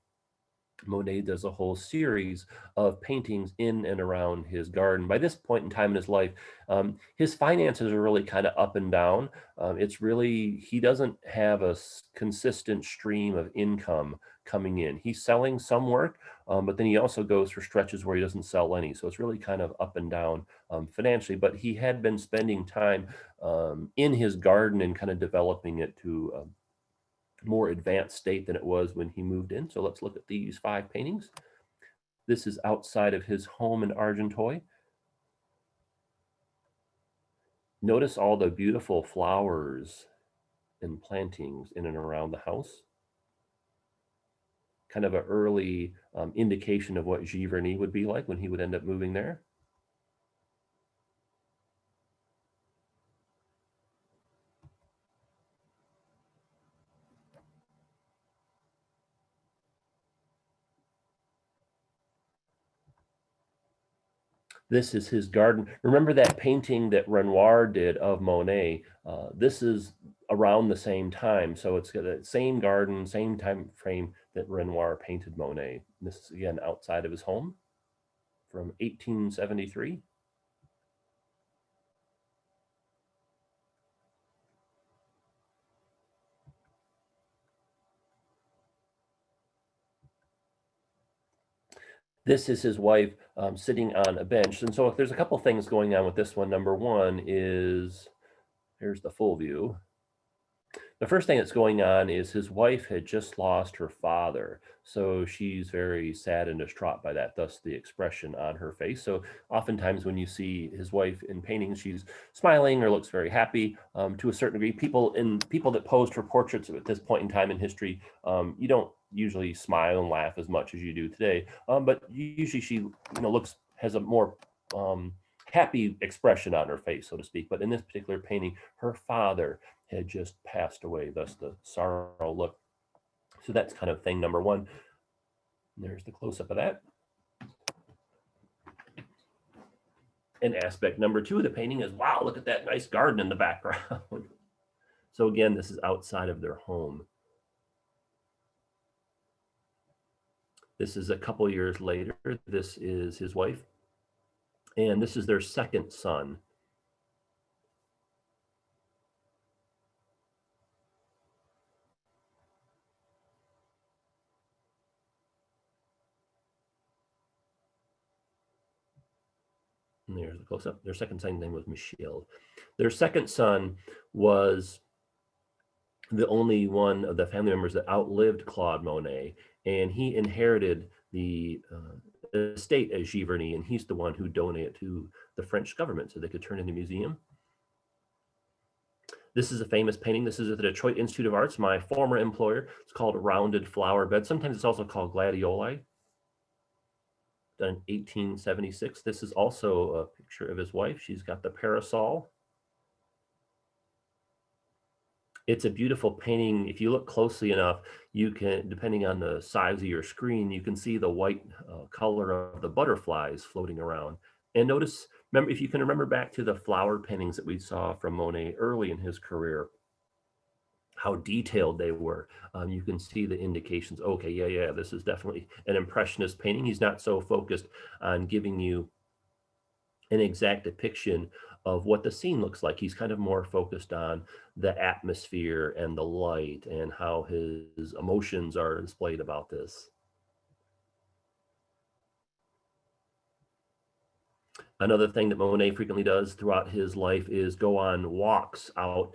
S1: Monet does a whole series of paintings in and around his garden. By this point in time in his life, his finances are really kind of up and down. He doesn't have a consistent stream of income coming in. He's selling some work, but then he also goes for stretches where he doesn't sell any. So it's really kind of up and down financially, but he had been spending time in his garden and kind of developing it to more advanced state than it was when he moved in. So let's look at these 5 paintings. This is outside of his home in Argenteuil. Notice all the beautiful flowers and plantings in and around the house. Kind of an early indication of what Giverny would be like when he would end up moving there. This is his garden. Remember that painting that Renoir did of Monet? This is around the same time. So it's got the same garden, same time frame that Renoir painted Monet. This is again outside of his home from 1873. This is his wife sitting on a bench. And so if there's a couple things going on with this one, number one is, here's the full view. The first thing that's going on is his wife had just lost her father. So she's very sad and distraught by that, thus the expression on her face. So oftentimes when you see his wife in paintings, she's smiling or looks very happy to a certain degree. People that posed for portraits at this point in time in history, you don't usually smile and laugh as much as you do today. But usually she has a more happy expression on her face, so to speak. But in this particular painting, her father had just passed away, thus the sorrow look. So that's kind of thing number one. There's the close-up of that. And aspect number two of the painting is, wow, look at that nice garden in the background. So again, this is outside of their home. This is a couple years later. This is his wife. And this is their second son. And there's the close-up. Their second son's name was Michel. Their second son was the only one of the family members that outlived Claude Monet, and he inherited the estate as Giverny, and he's the one who donated to the French government so they could turn it into a museum. This is a famous painting. This is at the Detroit Institute of Arts, my former employer. It's called Rounded Flower Bed. Sometimes it's also called Gladioli. Done in 1876. This is also a picture of his wife. She's got the parasol. It's a beautiful painting. If you look closely enough, you can, depending on the size of your screen, you can see the white color of the butterflies floating around. And notice, remember, if you can remember back to the flower paintings that we saw from Monet early in his career, how detailed they were. You can see the indications. Okay, yeah, this is definitely an Impressionist painting. He's not so focused on giving you an exact depiction of what the scene looks like. He's kind of more focused on the atmosphere and the light and how his emotions are displayed about this. Another thing that Monet frequently does throughout his life is go on walks out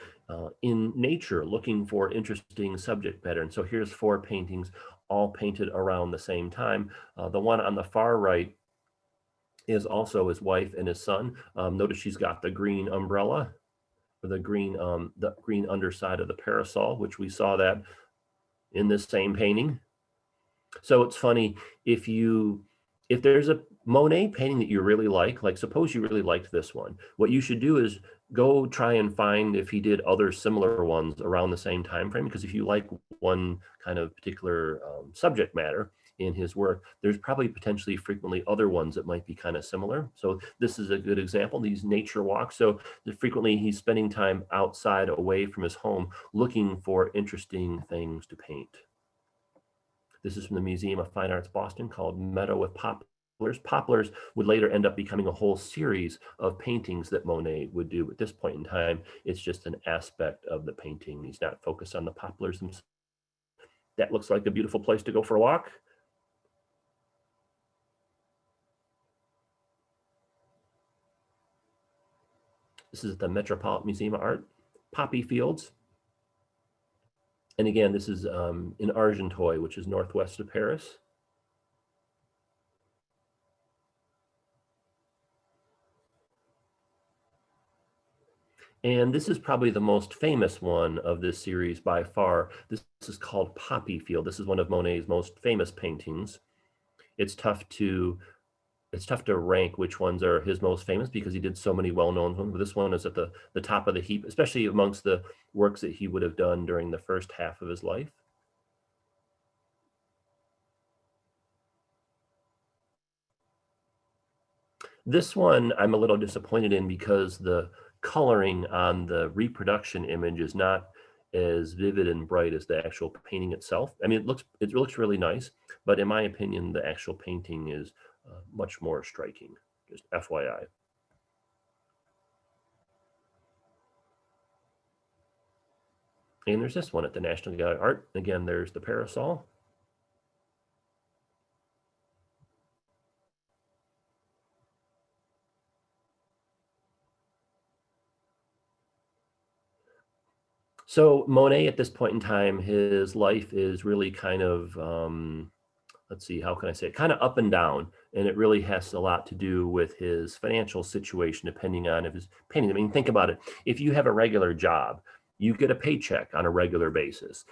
S1: in nature, looking for interesting subject patterns. So here's 4 paintings, all painted around the same time. The one on the far right is also his wife and his son. Notice she's got the green umbrella, or the green underside of the parasol, which we saw that in this same painting. So it's funny, if there's a Monet painting that you really like suppose you really liked this one, what you should do is go try and find if he did other similar ones around the same time frame, because if you like one kind of particular subject matter in his work, there's probably potentially frequently other ones that might be kind of similar. So this is a good example, these nature walks. So frequently he's spending time outside away from his home looking for interesting things to paint. This is from the Museum of Fine Arts, Boston, called Meadow with Poplars. Poplars would later end up becoming a whole series of paintings that Monet would do. At this point in time, it's just an aspect of the painting. He's not focused on the poplars themselves. That looks like a beautiful place to go for a walk. This is at the Metropolitan Museum of Art, poppy fields. And again, this is in Argenteuil, which is northwest of Paris. And this is probably the most famous one of this series by far. This is called Poppy Field. This is one of Monet's most famous paintings. It's tough to rank which ones are his most famous because he did so many well-known ones. But this one is at the top of the heap, especially amongst the works that he would have done during the first half of his life. This one I'm a little disappointed in because the coloring on the reproduction image is not as vivid and bright as the actual painting itself. I mean, it looks really nice, but in my opinion, the actual painting is much more striking. Just FYI. And there's this one at the National Gallery of Art. Again, there's the parasol. So Monet at this point in time, his life is really kind of, let's see, how can I say it? Kind of up and down. And it really has a lot to do with his financial situation, depending on if his painting. I mean, think about it. If you have a regular job, you get a paycheck on a regular basis,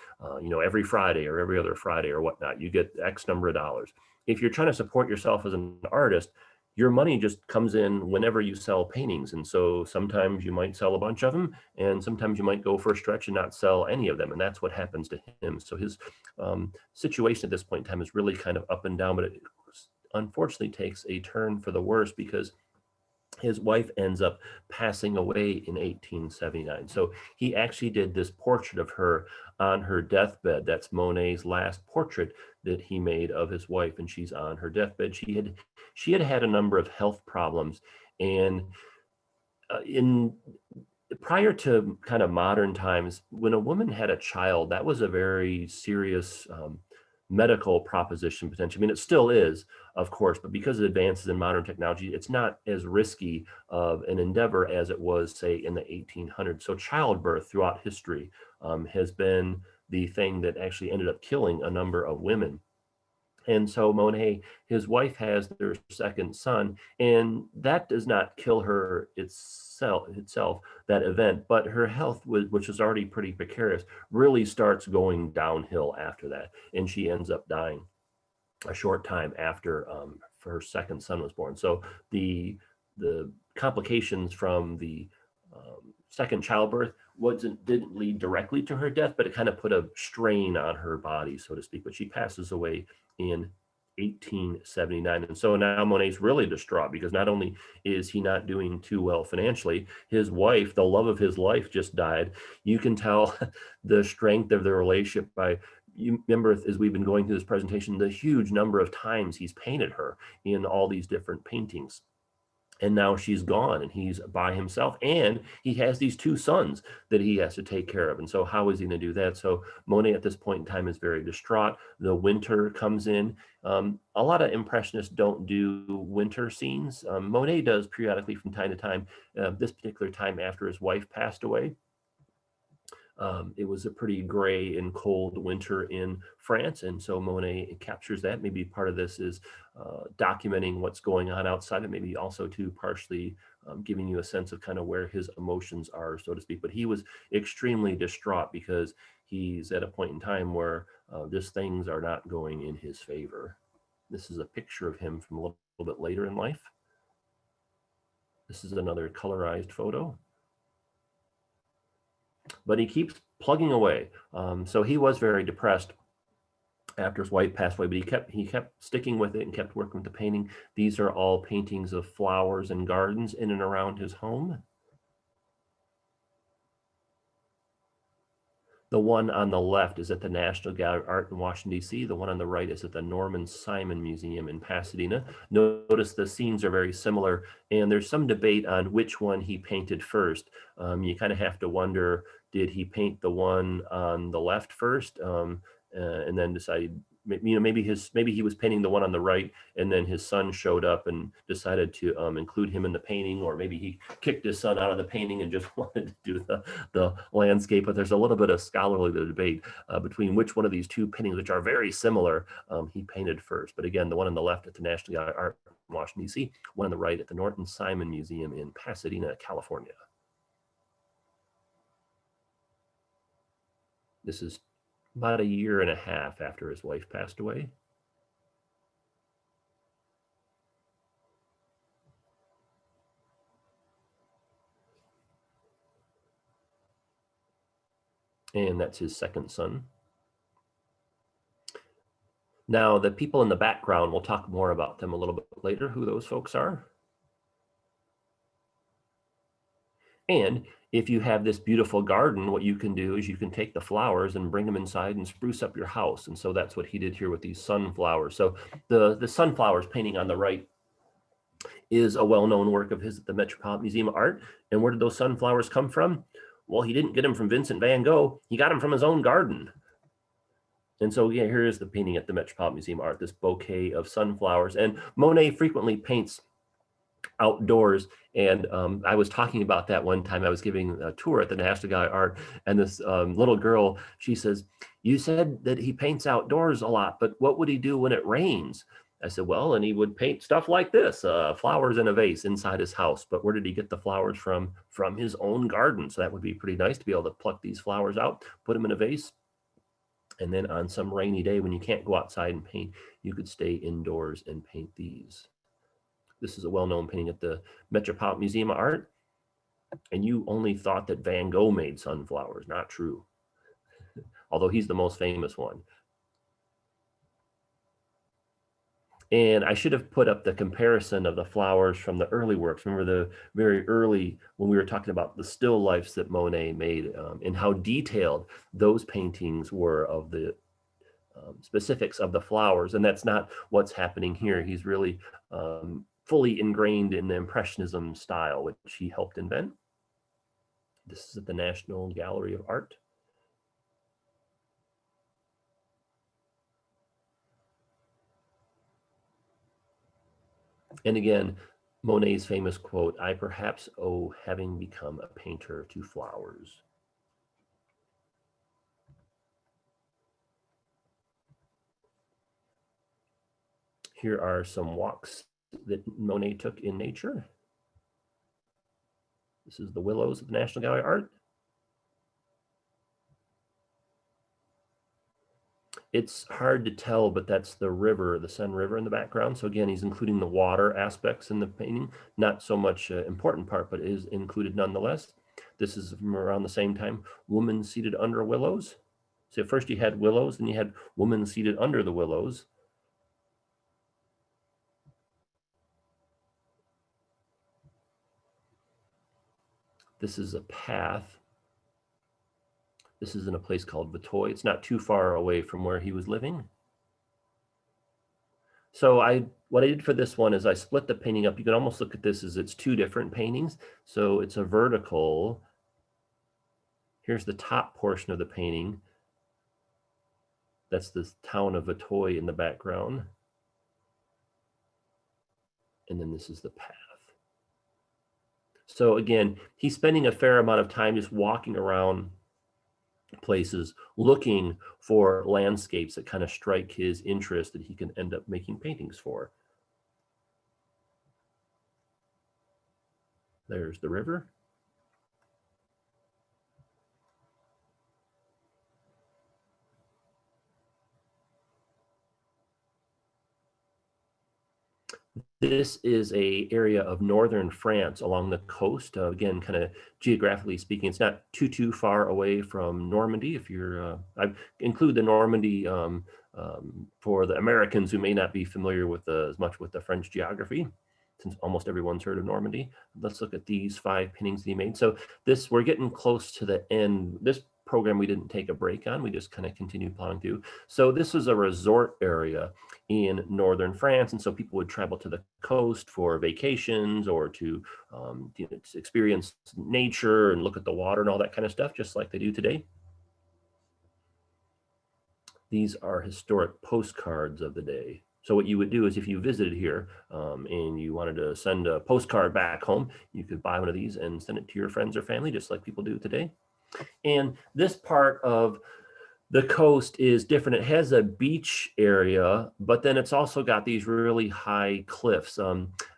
S1: every Friday or every other Friday or whatnot, you get X number of dollars. If you're trying to support yourself as an artist, your money just comes in whenever you sell paintings. And so sometimes you might sell a bunch of them, and sometimes you might go for a stretch and not sell any of them. And that's what happens to him. So his situation at this point in time is really kind of up and down, but it unfortunately takes a turn for the worse because his wife ends up passing away in 1879. So he actually did this portrait of her on her deathbed. That's Monet's last portrait that he made of his wife, and she's on her deathbed. She had a number of health problems, and in prior to kind of modern times, when a woman had a child, that was a very serious medical proposition potentially. I mean, it still is, of course, but because of advances in modern technology, it's not as risky of an endeavor as it was, say, in the 1800s. So childbirth throughout history has been the thing that actually ended up killing a number of women. And so Monet, his wife, has their second son, and that does not kill her itself, that event, but her health, which is already pretty precarious, really starts going downhill after that, and she ends up dying a short time after her second son was born. So the complications from the second childbirth didn't lead directly to her death, but it kind of put a strain on her body, so to speak. But she passes away in 1879. And so now Monet's really distraught because not only is he not doing too well financially, his wife, the love of his life, just died. You can tell the strength of the relationship by, you remember as we've been going through this presentation, the huge number of times he's painted her in all these different paintings. And now she's gone and he's by himself, and he has these two sons that he has to take care of. And so how is he going to do that? So Monet at this point in time is very distraught. The winter comes in. A lot of Impressionists don't do winter scenes. Monet does periodically from time to time. This particular time after his wife passed away, it was a pretty gray and cold winter in France, and so Monet captures that. Maybe part of this is documenting what's going on outside, and maybe also to partially giving you a sense of kind of where his emotions are, so to speak. But he was extremely distraught because he's at a point in time where just things are not going in his favor. This is a picture of him from a little bit later in life. This is another colorized photo. But he keeps plugging away. So he was very depressed after his wife passed away, but he kept sticking with it and kept working with the painting. These are all paintings of flowers and gardens in and around his home. The one on the left is at the National Gallery of Art in Washington, D.C. The one on the right is at the Norman Simon Museum in Pasadena. Notice the scenes are very similar, and there's some debate on which one he painted first. You kind of have to wonder, did he paint the one on the left first and then decide, maybe he was painting the one on the right, and then his son showed up and decided to include him in the painting, or maybe he kicked his son out of the painting and just wanted to do the landscape. But there's a little bit of scholarly debate between which one of these two paintings, which are very similar, he painted first. But again, the one on the left at the National Gallery of Art in Washington, D.C., one on the right at the Norman Simon Museum in Pasadena, California. This is about 1.5 years after his wife passed away. And that's his second son. Now, the people in the background, we'll talk more about them a little bit later, who those folks are. And if you have this beautiful garden, what you can do is you can take the flowers and bring them inside and spruce up your house. And so that's what he did here with these sunflowers. So the sunflowers painting on the right is a well-known work of his at the Metropolitan Museum of Art. And where did those sunflowers come from? Well, he didn't get them from Vincent van Gogh. He got them from his own garden. And so yeah, here is the painting at the Metropolitan Museum of Art, this bouquet of sunflowers. And Monet frequently paints outdoors. And I was talking about that one time. I was giving a tour at the National Gallery of Art, and this little girl, she says, "You said that he paints outdoors a lot, but what would he do when it rains?" I said, "Well, and he would paint stuff like this, flowers in a vase inside his house." But where did he get the flowers from? From his own garden. So that would be pretty nice to be able to pluck these flowers out, put them in a vase. And then on some rainy day when you can't go outside and paint, you could stay indoors and paint these. This is a well-known painting at the Metropolitan Museum of Art. And you only thought that Van Gogh made sunflowers. Not true. Although he's the most famous one. And I should have put up the comparison of the flowers from the early works. Remember the very early, when we were talking about the still lifes that Monet made and how detailed those paintings were of the specifics of the flowers. And that's not what's happening here. He's really fully ingrained in the Impressionism style, which he helped invent. This is at the National Gallery of Art. And again, Monet's famous quote, "I perhaps owe having become a painter to flowers." Here are some walks that Monet took in nature. This is the willows of the National Gallery of Art. It's hard to tell, but that's the river, the Seine River in the background. So again, he's including the water aspects in the painting, not so much an important part, but is included nonetheless. This is from around the same time, woman seated under willows. So first you had willows, then you had woman seated under the willows. This is a path. This is in a place called Vitoy. It's not too far away from where he was living. So what I did for this one is I split the painting up. You can almost look at this as it's two different paintings. So it's a vertical. Here's the top portion of the painting. That's the town of Vitoy in the background. And then this is the path. So again, he's spending a fair amount of time just walking around places looking for landscapes that kind of strike his interest that he can end up making paintings for. There's the river. This is a area of northern France along the coast. Again, kind of geographically speaking, it's not too far away from Normandy. If you're, I include the Normandy for the Americans who may not be familiar with as much with the French geography, since almost everyone's heard of Normandy. Let's look at these 5 paintings that he made. So this, we're getting close to the end. This program we didn't take a break on, we just kind of continued plowing through. So this was a resort area in northern France, and so people would travel to the coast for vacations or to experience nature and look at the water and all that kind of stuff, just like they do today. These are historic postcards of the day. So what you would do is if you visited here and you wanted to send a postcard back home, you could buy one of these and send it to your friends or family, just like people do today. And this part of The coast is different. It has a beach area, but then it's also got these really high cliffs.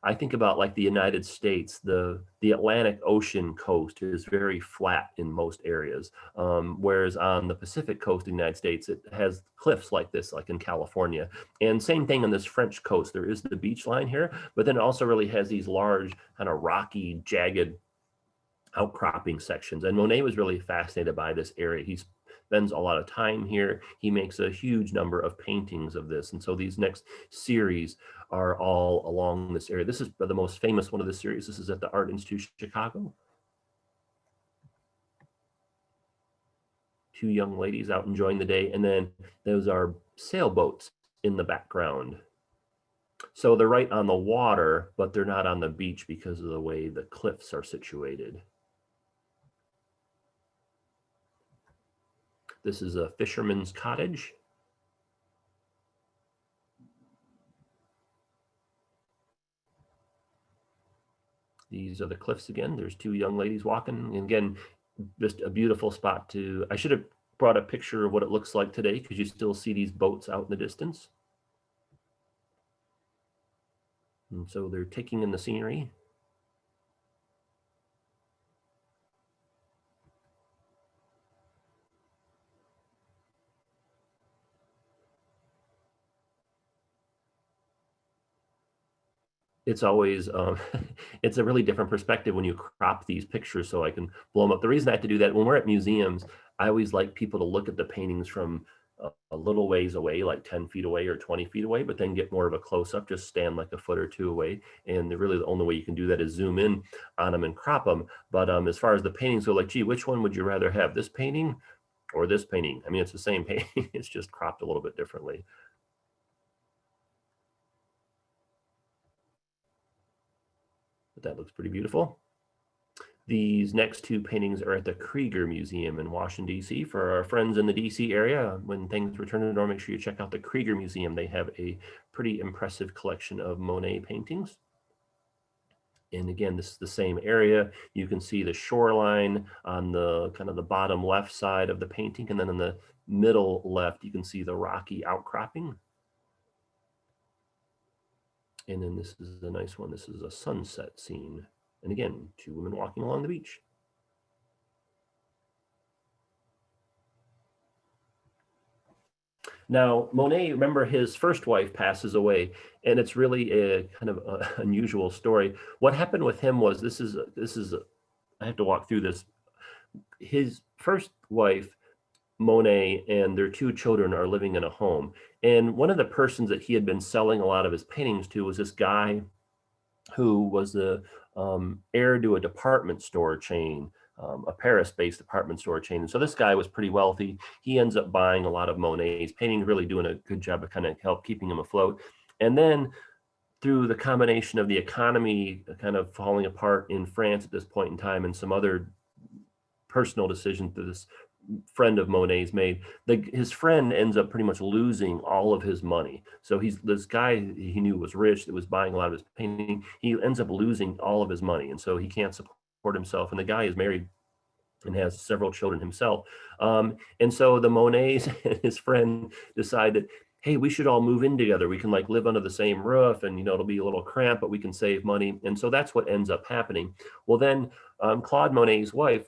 S1: I think about like the United States, the Atlantic Ocean coast is very flat in most areas, whereas on the Pacific coast of the United States, it has cliffs like this, like in California. And same thing on this French coast. There is the beach line here, but then it also really has these large kind of rocky, jagged outcropping sections. And Monet was really fascinated by this area. He spends a lot of time here. He makes a huge number of paintings of this. And so these next series are all along this area. This is the most famous one of the series. This is at the Art Institute Chicago. Two young ladies out enjoying the day. And then those are sailboats in the background. So they're right on the water, but they're not on the beach because of the way the cliffs are situated. This is a fisherman's cottage. These are the cliffs again. There's two young ladies walking. And again, just a beautiful spot to, I should have brought a picture of what it looks like today because you still see these boats out in the distance. And so they're taking in the scenery. It's always, it's a really different perspective when you crop these pictures so I can blow them up. The reason I have to do that, when we're at museums, I always like people to look at the paintings from a little ways away, like 10 feet away or 20 feet away, but then get more of a close-up, just stand like a foot or two away. And really the only way you can do that is zoom in on them and crop them. But as far as the paintings go, like, gee, which one would you rather have, this painting or this painting? I mean, it's the same painting, it's just cropped a little bit differently. But that looks pretty beautiful. These next two paintings are at the Krieger Museum in Washington, D.C. For our friends in the D.C. area, when things return to the norm, make sure you check out the Krieger Museum. They have a pretty impressive collection of Monet paintings. And again, this is the same area. You can see the shoreline on the kind of the bottom left side of the painting. And then in the middle left, you can see the rocky outcropping. And then this is a nice one. This is a sunset scene. And again, two women walking along the beach. Now, Monet, remember, his first wife passes away, and it's really a kind of a unusual story. What happened with him was, I have to walk through this. His first wife, Monet, and their two children are living in a home. And one of the persons that he had been selling a lot of his paintings to was this guy who was the heir to a department store chain, a Paris-based department store chain. And so this guy was pretty wealthy. He ends up buying a lot of Monet's paintings, really doing a good job of kind of help keeping him afloat. And then through the combination of the economy kind of falling apart in France at this point in time and some other personal decisions that this friend of Monet's made, his friend ends up pretty much losing all of his money. So this guy he knew was rich that was buying a lot of his painting. He ends up losing all of his money, and so he can't support himself. And the guy is married and has several children himself. And so the Monets and his friend decided, hey, we should all move in together. We can like live under the same roof, and it'll be a little cramped, but we can save money. And so that's what ends up happening. Well, then Claude Monet's wife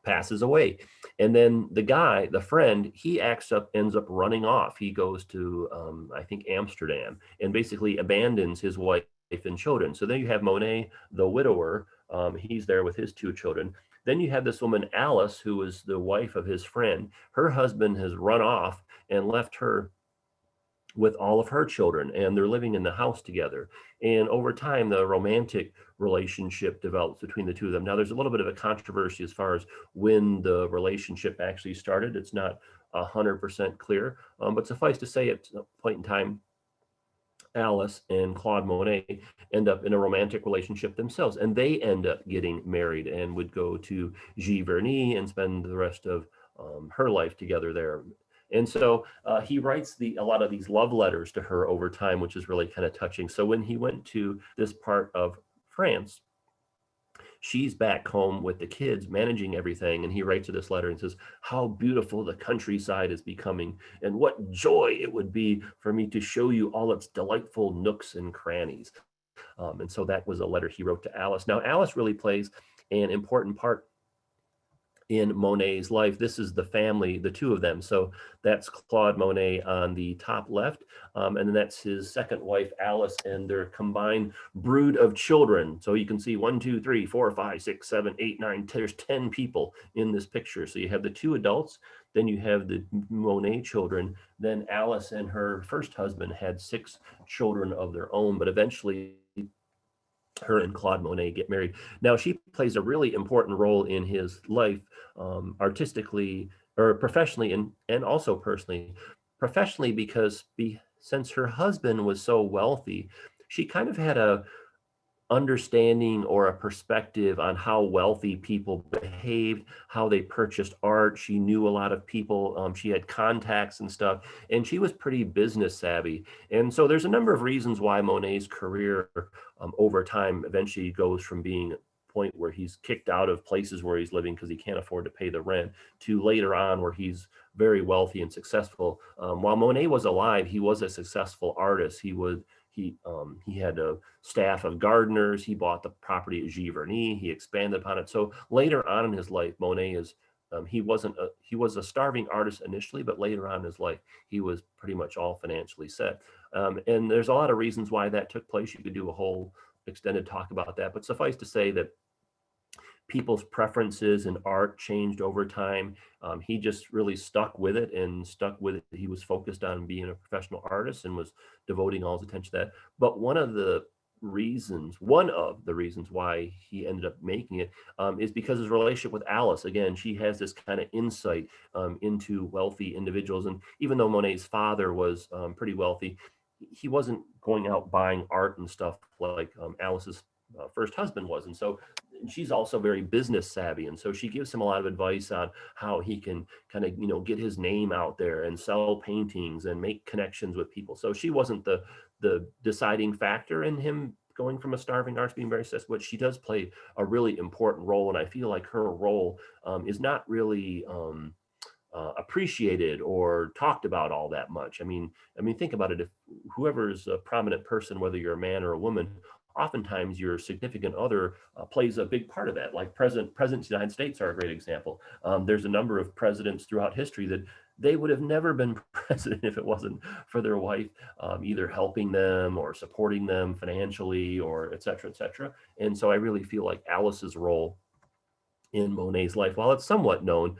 S1: passes away. And then the guy, the friend, he ends up running off. He goes to, I think, Amsterdam, and basically abandons his wife and children. So then you have Monet, the widower. He's there with his two children. Then you have this woman, Alice, who is the wife of his friend. Her husband has run off and left her with all of her children, and they're living in the house together. And over time, the romantic relationship develops between the two of them. Now, there's a little bit of a controversy as far as when the relationship actually started. It's not 100% clear, but suffice to say, at a point in time, Alice and Claude Monet end up in a romantic relationship themselves, and they end up getting married and would go to Giverny and spend the rest of her life together there. And so he writes a lot of these love letters to her over time, which is really kind of touching. So when he went to this part of France, she's back home with the kids managing everything, and he writes her this letter and says, how beautiful the countryside is becoming, and what joy it would be for me to show you all its delightful nooks and crannies. And so that was a letter he wrote to Alice. Now, Alice really plays an important part in Monet's life. This is the family, the two of them. So that's Claude Monet on the top left, and then that's his second wife, Alice, and their combined brood of children. So you can see 1, 2, 3, 4, 5, 6, 7, 8, 9, 10, there's 10 people in this picture. So you have the two adults, then you have the Monet children, then Alice and her first husband had 6 children of their own, but eventually her and Claude Monet get married. Now, she plays a really important role in his life, artistically or professionally, and also personally. Professionally, because since her husband was so wealthy, she kind of had a understanding or a perspective on how wealthy people behaved, how they purchased art. She knew a lot of people. She had contacts and stuff, and she was pretty business savvy. And so there's a number of reasons why Monet's career over time eventually goes from being a point where he's kicked out of places where he's living because he can't afford to pay the rent, to later on where he's very wealthy and successful. While Monet was alive, he was a successful artist. He had a staff of gardeners. He bought the property at Giverny. He expanded upon it. So later on in his life, Monet is he was a starving artist initially, but later on in his life, he was pretty much all financially set. And there's a lot of reasons why that took place. You could do a whole extended talk about that, but suffice to say that people's preferences in art changed over time. He just really stuck with it and stuck with it. He was focused on being a professional artist and was devoting all his attention to that. But one of the reasons why he ended up making it is because his relationship with Alice. Again, she has this kind of insight into wealthy individuals. And even though Monet's father was pretty wealthy, he wasn't going out buying art and stuff like Alice's first husband was. And so she's also very business savvy, and so she gives him a lot of advice on how he can kind of get his name out there and sell paintings and make connections with people. So she wasn't the deciding factor in him going from a starving artist being very successful, but she does play a really important role, and I feel like her role is not really appreciated or talked about all that much. I mean, think about it. If whoever's a prominent person, whether you're a man or a woman, oftentimes your significant other plays a big part of that. Like presidents of the United States are a great example. There's a number of presidents throughout history that they would have never been president if it wasn't for their wife either helping them or supporting them financially or et cetera, et cetera. And so I really feel like Alice's role in Monet's life, while it's somewhat known,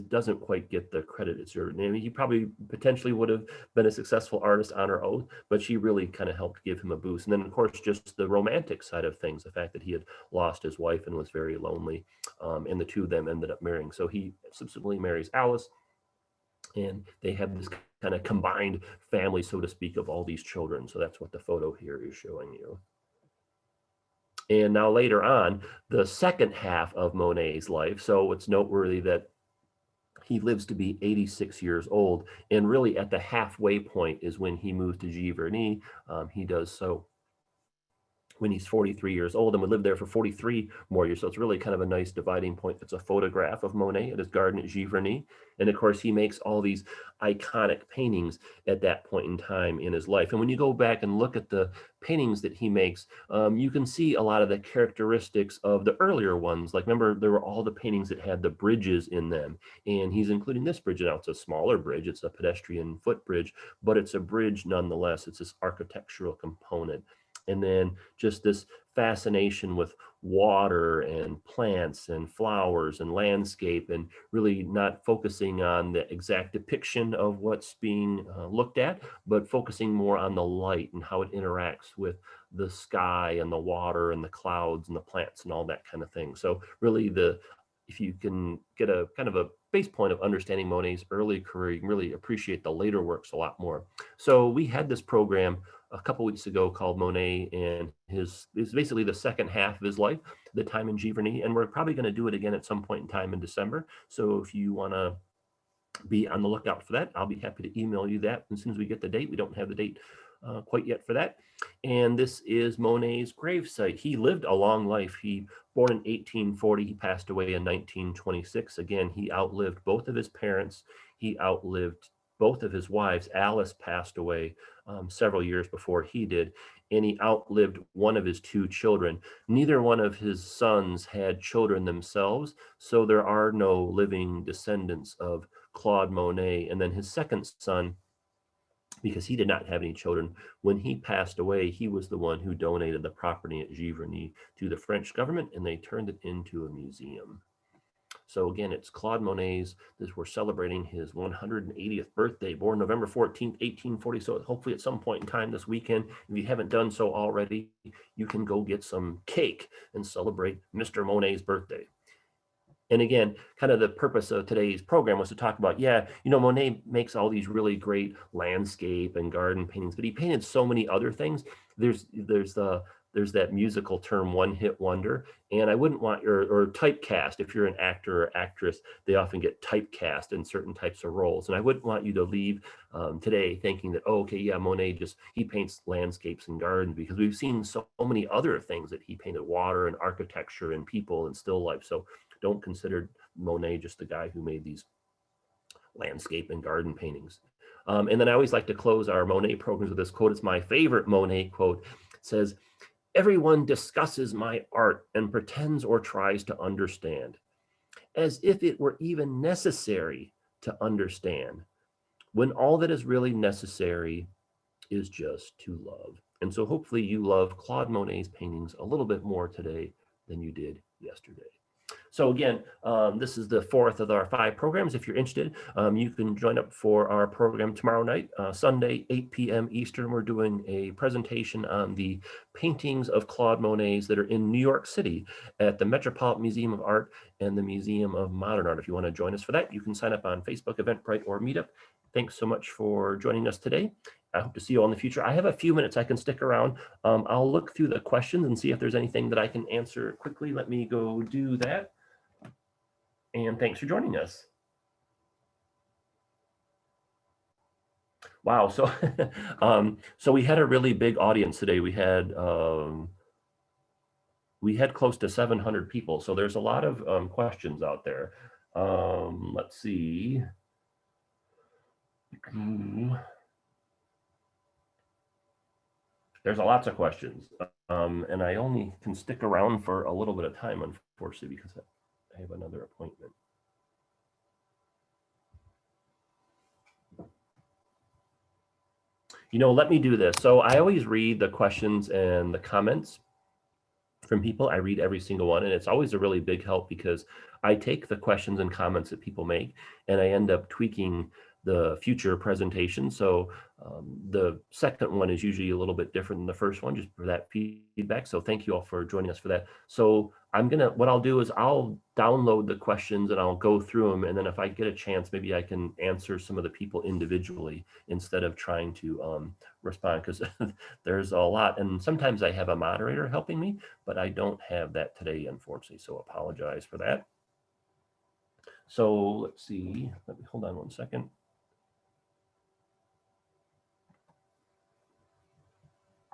S1: doesn't quite get the credit it's earned. I mean, he probably potentially would have been a successful artist on her own, but she really kind of helped give him a boost. And then, of course, just the romantic side of things, the fact that he had lost his wife and was very lonely, and the two of them ended up marrying. So he subsequently marries Alice, and they have this kind of combined family, so to speak, of all these children. So that's what the photo here is showing you. And now later on, the second half of Monet's life. So it's noteworthy that he lives to be 86 years old. And really at the halfway point is when he moves to Giverny. He does so when he's 43 years old and would live there for 43 more years. So it's really kind of a nice dividing point. It's a photograph of Monet at his garden at Giverny. And of course, he makes all these iconic paintings at that point in time in his life. And when you go back and look at the paintings that he makes, you can see a lot of the characteristics of the earlier ones. Like, remember, there were all the paintings that had the bridges in them. And he's including this bridge. Now, it's a smaller bridge. It's a pedestrian footbridge, but it's a bridge nonetheless. It's this architectural component. And then just this fascination with water and plants and flowers and landscape, and really not focusing on the exact depiction of what's being looked at, but focusing more on the light and how it interacts with the sky and the water and the clouds and the plants and all that kind of thing. So really, if you can get a kind of a base point of understanding Monet's early career, you can really appreciate the later works a lot more. So we had this program a couple weeks ago called Monet and it's basically the second half of his life, the time in Giverny, and we're probably going to do it again at some point in time in December. So if you want to be on the lookout for that, I'll be happy to email you that as soon as we get the date. We don't have the date quite yet for that. And this is Monet's gravesite. He lived a long life. He born in 1840. He passed away in 1926. Again, he outlived both of his parents. He outlived both of his wives. Alice passed away several years before he did, and he outlived one of his two children. Neither one of his sons had children themselves, so there are no living descendants of Claude Monet. And then his second son, because he did not have any children, when he passed away, he was the one who donated the property at Giverny to the French government, and they turned it into a museum. So again, it's Claude Monet's, we're celebrating his 180th birthday, born November 14th, 1840. So hopefully at some point in time this weekend, if you haven't done so already, you can go get some cake and celebrate Mr. Monet's birthday. And again, kind of the purpose of today's program was to talk about, yeah, you know, Monet makes all these really great landscape and garden paintings, but he painted so many other things. There's that musical term, one-hit wonder, and I wouldn't want or typecast. If you're an actor or actress, they often get typecast in certain types of roles, and I wouldn't want you to leave today thinking that, oh, okay, yeah, Monet he paints landscapes and gardens, because we've seen so many other things that he painted: water and architecture and people and still life. So don't consider Monet just the guy who made these landscape and garden paintings. And then I always like to close our Monet programs with this quote. It's my favorite Monet quote. It says, "Everyone discusses my art and pretends or tries to understand, as if it were even necessary to understand, when all that is really necessary is just to love." And so hopefully you love Claude Monet's paintings a little bit more today than you did yesterday. So again, this is the fourth of our 5 programs. If you're interested, you can join up for our program tomorrow night, Sunday, 8 p.m. Eastern. We're doing a presentation on the paintings of Claude Monet's that are in New York City at the Metropolitan Museum of Art and the Museum of Modern Art. If you want to join us for that, you can sign up on Facebook, Eventbrite, or Meetup. Thanks so much for joining us today. I hope to see you all in the future. I have a few minutes I can stick around. I'll look through the questions and see if there's anything that I can answer quickly. Let me go do that. And thanks for joining us. Wow, so so we had a really big audience today. We had close to 700 people, so there's a lot of questions out there. Let's see. There's lots of questions, and I only can stick around for a little bit of time, unfortunately, because I have another appointment. You know, let me do this. So I always read the questions and the comments from people. I read every single one, and it's always a really big help, because I take the questions and comments that people make and I end up tweaking the future presentation. So the second one is usually a little bit different than the first one, just for that feedback. So thank you all for joining us for that. So what I'll do is I'll download the questions and I'll go through them. And then if I get a chance, maybe I can answer some of the people individually instead of trying to respond, because there's a lot. And sometimes I have a moderator helping me, but I don't have that today, unfortunately. So apologize for that. So let's see, let me hold on one second.